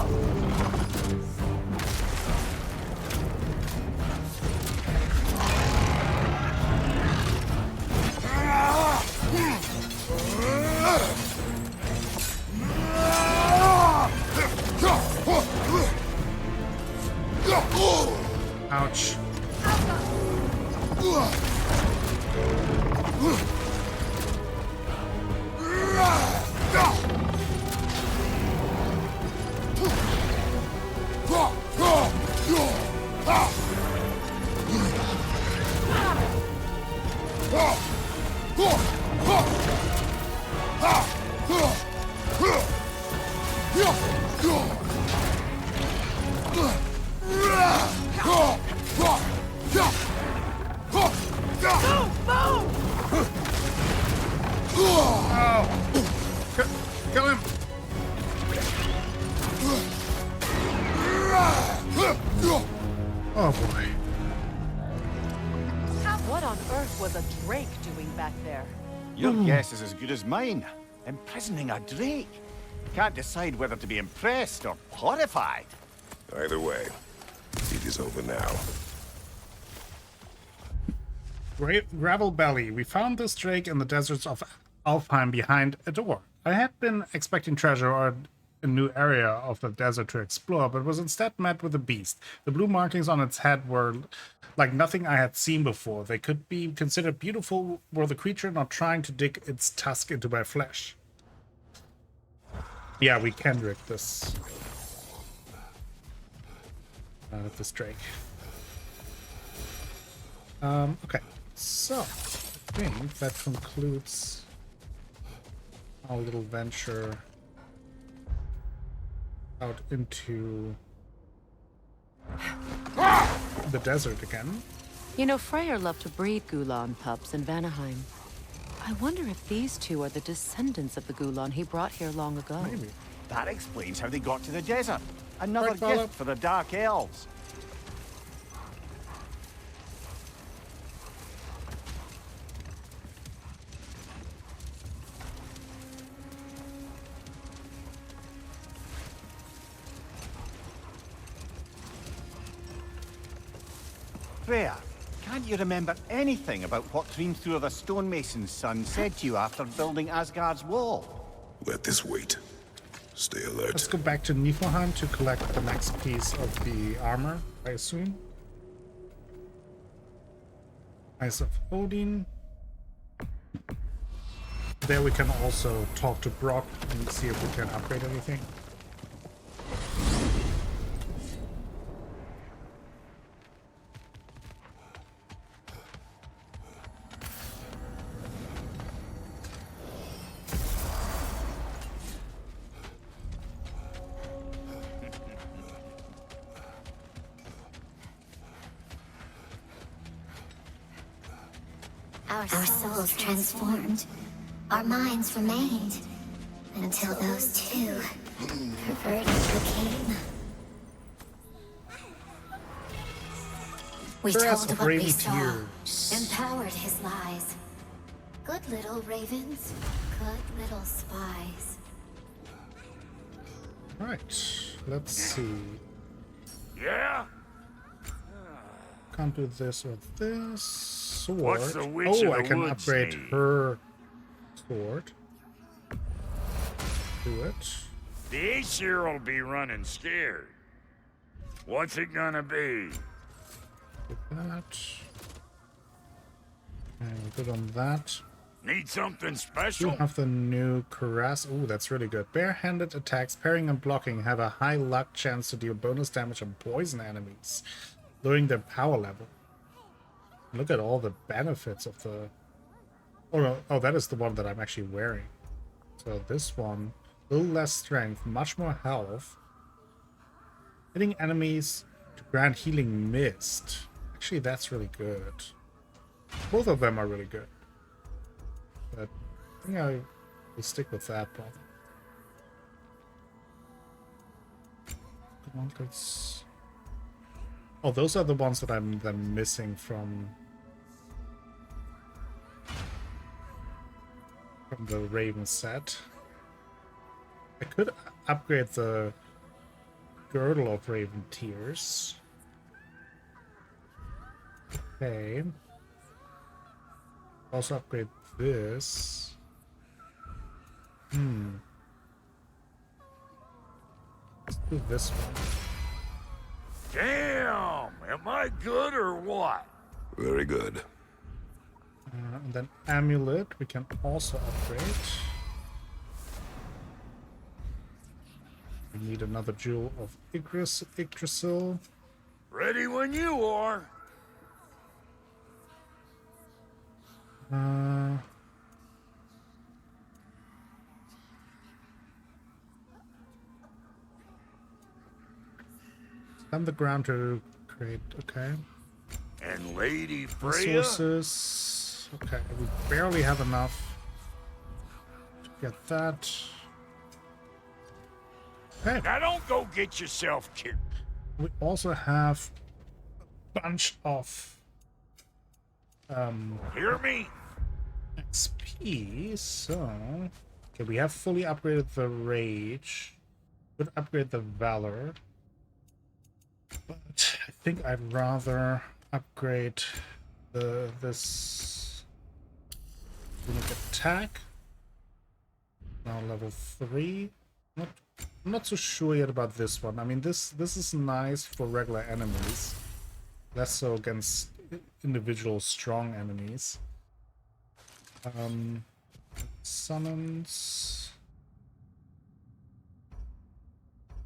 Ouch. Kill him! Oh boy. What on earth was a drake doing back there? Your guess is as good as mine. Imprisoning a drake. Can't decide whether to be impressed or horrified. Either way, it is over now. Gravel Belly. We found this drake in the deserts of Alfheim behind a door. I had been expecting treasure or a new area of the desert to explore, but was instead met with a beast. The blue markings on its head were like nothing I had seen before. They could be considered beautiful were the creature not trying to dig its tusk into my flesh. Yeah, we can rig this. This drake. Okay, so I think that concludes our little venture out into the desert again. You know, Freyr loved to breed Gulan pups in Vanaheim. I wonder if these two are the descendants of the Gulan he brought here long ago. Maybe. That explains how they got to the desert. Another Right, Philip. gift for the Dark Elves. Freya, can't you remember anything about what Hrimthur the stonemason's son said to you after building Asgard's wall? Let this wait. Stay alert. Let's go back to Niflheim to collect the next piece of the armor, I assume. Eyes of Odin. There we can also talk to Brock and see if we can upgrade anything. Our souls transformed. Our minds remained. Until those two perverted became. We Dress told of what we raven saw. tears. Empowered his lies. Good little ravens. Good little spies. Right, let's see. Yeah? Can't do this or this. Sword. What's the Witch Oh, of I the can Woods upgrade need? her sword. Do it. The Aesir'll be running scared. What's it gonna be? Get that. And we're good on that. Need something You special? have the new Cuirass. Oh, that's really good. Bare-handed attacks, parrying and blocking have a high luck chance to deal bonus damage on poison enemies, lowering their power level. Look at all the benefits of the... Oh, no. Oh, that is the one that I'm actually wearing. So this one, a little less strength, much more health. Hitting enemies to grant healing mist. Actually, that's really good. Both of them are really good. But I think I will stick with that one. Come on, let's... Oh, those are the ones that I'm then missing from the Raven set. I could upgrade the girdle of Raven Tears. Okay. Also upgrade this. Let's do this one. Damn! Am I good or what? Very good. And then amulet we can also upgrade. We need another jewel of Yggdrasil. Ready when you are. Stem the ground to create. Okay. And Lady Freya? Resources. Okay, we barely have enough to get that. Okay. Now don't go get yourself killed. We also have a bunch of Hear me? XP, so okay, we have fully upgraded the rage. Could upgrade the valor, but I think I'd rather upgrade this unique attack. Now level 3. I'm not so sure yet about this one. I mean, this is nice for regular enemies, less so against individual strong enemies. Summons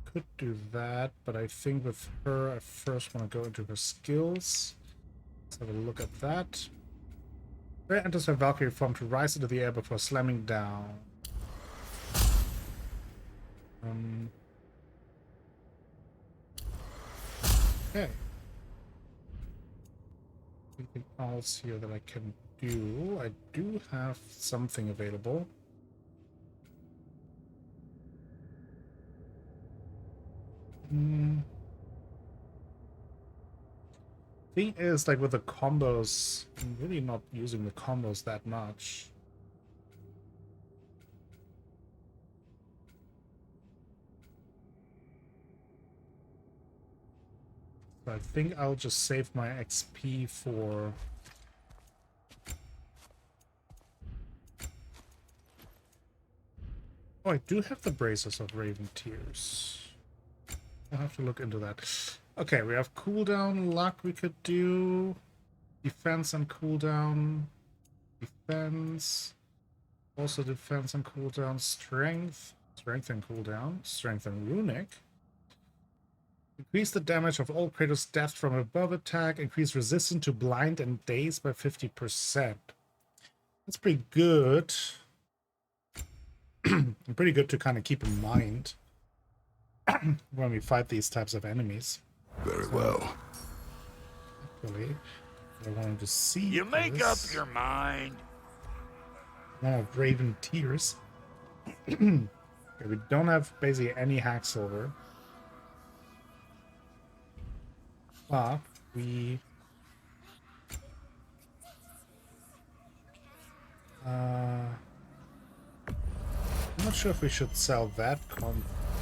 could do that, but I think with her I first want to go into her skills. Let's have a look at that. Freya enters her Valkyrie form to rise into the air before slamming down. Okay. Anything else here that I can do? I do have something available. Thing is, like with the combos, I'm really not using the combos that much. So I think I'll just save my XP for... Oh, I do have the Braces of Raven Tears. I'll have to look into that. Okay, we have cooldown, luck we could do. Defense and cooldown. Defense. Also defense and cooldown. Strength. Strength and cooldown. Strength and runic. Increase the damage of all Kratos' death from above attack. Increase resistance to blind and daze by 50%. That's pretty good. Pretty good to kind of keep in mind when we fight these types of enemies. Very well. Actually, I wanted to see. You make up your mind. One of Raven Tears. Okay, we don't have basically any hack silver. But we I'm not sure if we should sell that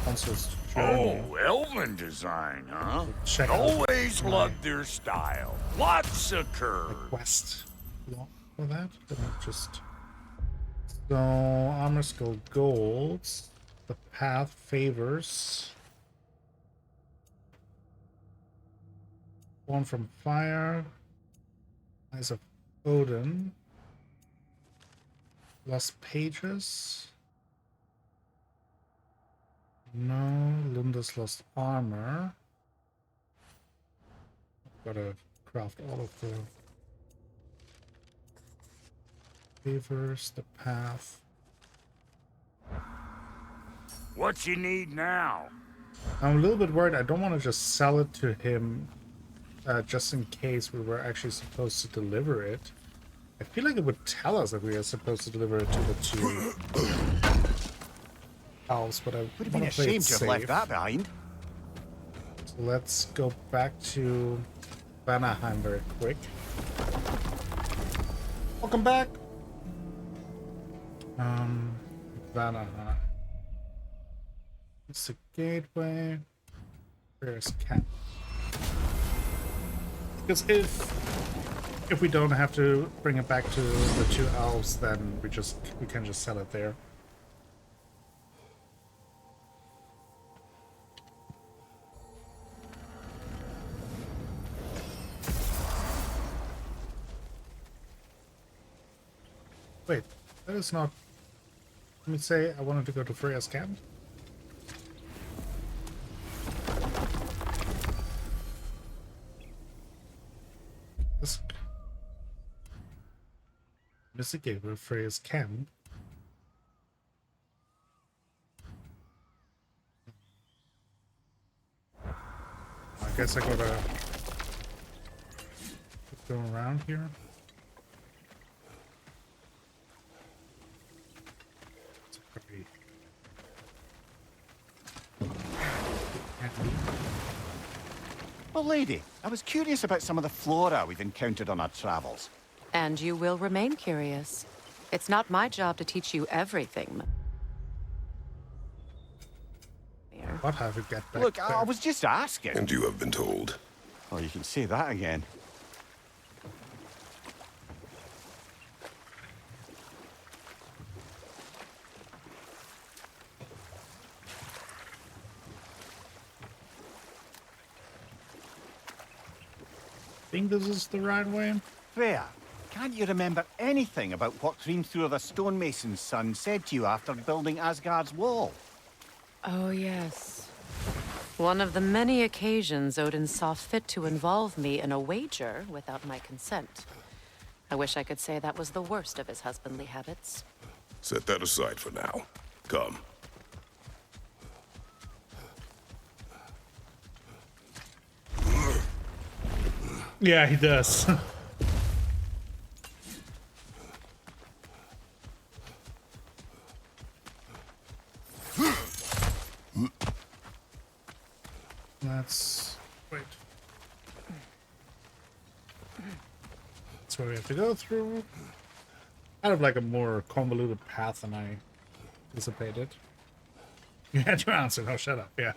console's journey. Oh, elven design, huh? Check out Always my- loved their style. Lots of curves. Quest for that. Let me just... So, armor skill golds. The path favors. Born from fire. Eyes of Odin. Lost pages. No, Lunda's lost armor. Gotta craft all of the favors, the path. What you need now? I'm a little bit worried. I don't want to just sell it to him just in case we were actually supposed to deliver it. I feel like it would tell us if we are supposed to deliver it to the two elves, but I Would have been a shame to have left that behind. So let's go back to Vanaheim very quick. Welcome back. Vanaheim. It's the gateway. Where's Cat? Because if we don't have to bring it back to the two elves, then we can just sell it there. Wait, that is not... Let me say I wanted to go to Freya's camp. This... Investigate with Freya's camp. I guess I gotta go around here. Well, lady, I was curious about some of the flora we've encountered on our travels. And you will remain curious. It's not my job to teach you everything. What have we got back Look, there? I was just asking. And you have been told. Oh, you can say that again. Think this is the right way? Freya, can't you remember anything about what Hrimthur the stonemason's son said to you after building Asgard's wall? Oh, yes. One of the many occasions Odin saw fit to involve me in a wager without my consent. I wish I could say that was the worst of his husbandly habits. Set that aside for now. Come. Yeah, he does. Let's wait. where we have to go through. Kind of like a more convoluted path than I anticipated. You had your answer. Oh, shut up. Yeah.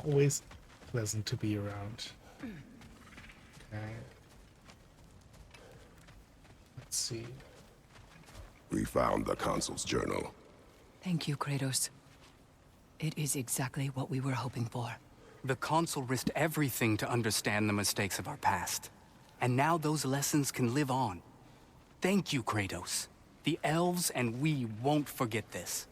Always pleasant to be around. Okay. Let's see. We found the consul's journal. Thank you, Kratos. It is exactly what we were hoping for. The consul risked everything to understand the mistakes of our past. And now those lessons can live on. Thank you, Kratos. The elves and we won't forget this.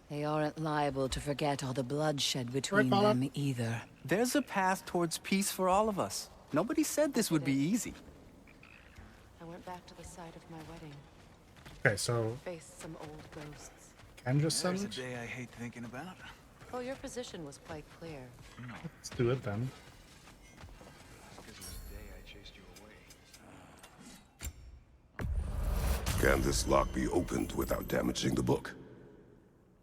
They aren't liable to forget all the bloodshed between Paula? them either. There's a path towards peace for all of us. Nobody said this would be easy. I went back to the site of my wedding. Okay, so Faced some old ghosts. can just send There's a it? day I hate thinking about. Oh, your position was quite clear. Let's do it then. Because it was the day I chased you away. Can this lock be opened without damaging the book?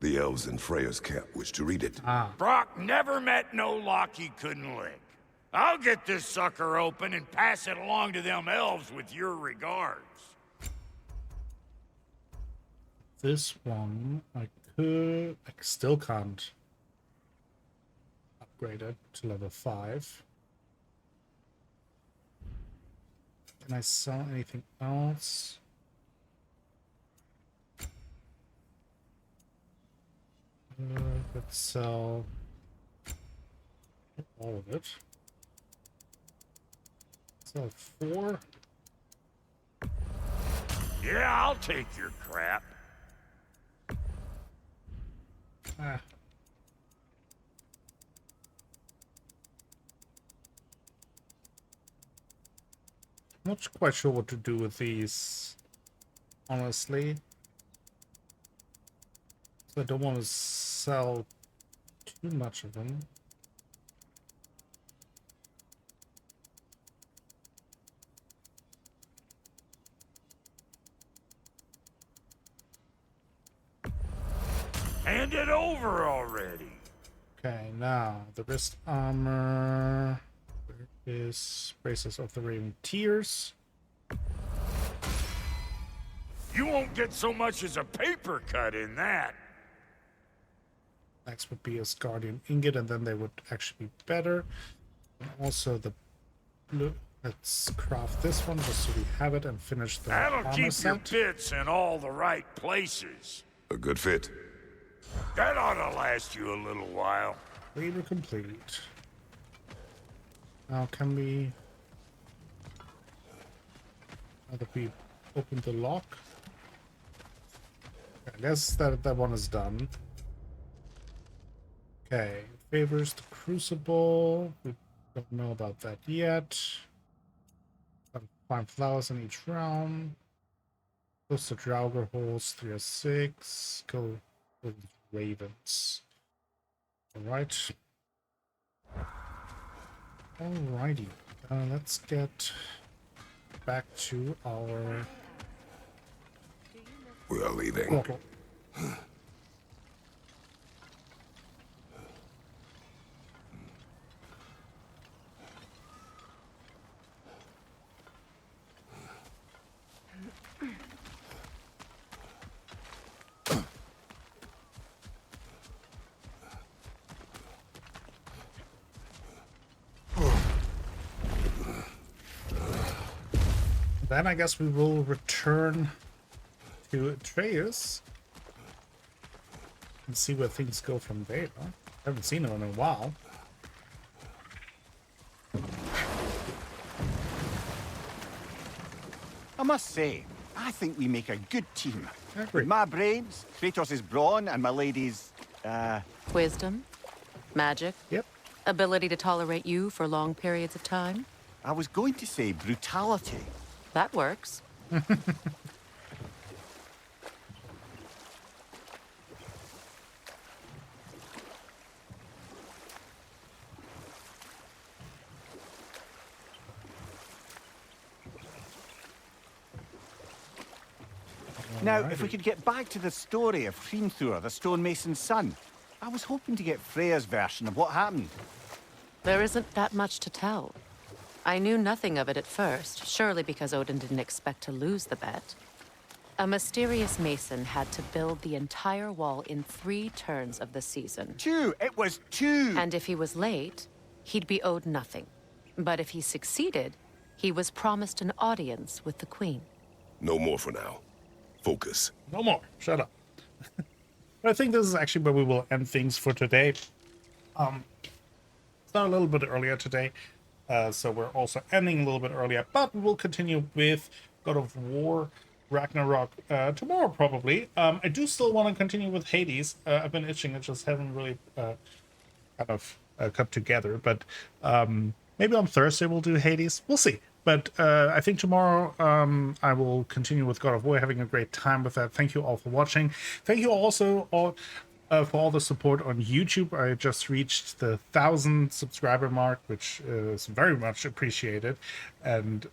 The elves in Freya's camp wish to read it. Brock never met no lock he couldn't lick. I'll get this sucker open and pass it along to them elves with your regards. This one, I still can't upgrade it to level 5. Can I sell anything else? Let's sell all of it. Sell 4. Yeah, I'll take your crap. Ah. Not quite sure what to do with these, honestly. So I don't want to sell too much of them. Hand it over already. Okay, now the wrist armor. Where is Braces of the Raven Tears? You won't get so much as a paper cut in that. Next would be a Guardian Ingot, and then they would actually be better. And also the blue. Let's craft this one just so we have it and finish the That'll armor keep your set. bits in all the right places. A good fit. That ought to last you a little while. Labor complete. Now can we... Now that we opened the lock. I guess that one is done. Okay, favors the Crucible. We don't know about that yet. 5,000 each round. Close to Draugr holes 3 or 6. Go with Ravens. Alright. Alrighty. Let's get back to our We are leaving. portal. Then I guess we will return to Atreus and see where things go from there. Haven't seen him in a while. I must say, I think we make a good team. Agree. With my brains, Kratos' brawn, and my lady's, Wisdom, magic, Yep. ability to tolerate you for long periods of time. I was going to say brutality. That works. Now, if we could get back to the story of Hrimthur, the stonemason's son, I was hoping to get Freya's version of what happened. There isn't that much to tell. I knew nothing of it at first, surely because Odin didn't expect to lose the bet. A mysterious mason had to build the entire wall in 3 turns of the season. 2! It was 2! And if he was late, he'd be owed nothing. But if he succeeded, he was promised an audience with the queen. No more for now. Focus. No more. Shut up. But I think this is actually where we will end things for today. Start a little bit earlier today, so we're also ending a little bit earlier, but we will continue with God of War Ragnarok tomorrow probably. I do still want to continue with Hades. I've been itching, it just haven't really kind of come together, but maybe on Thursday we'll do Hades. We'll see. But I think tomorrow I will continue with God of War, having a great time with that. Thank you all for watching. Thank you also all for all the support on YouTube. I just reached the 1,000 subscriber mark, which is very much appreciated. And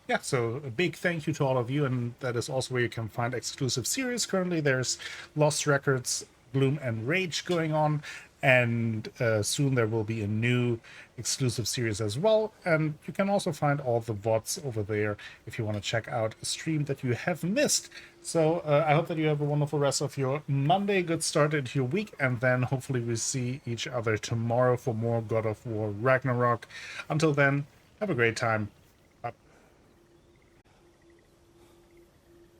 yeah, so a big thank you to all of you. And that is also where you can find exclusive series. Currently, there's Lost Records, Bloom and Rage going on. And soon there will be a new exclusive series as well. And you can also find all the VODs over there if you want to check out a stream that you have missed. So I hope that you have a wonderful rest of your Monday, good start into your week, and then hopefully we see each other tomorrow for more God of War Ragnarok. Until then, have a great time.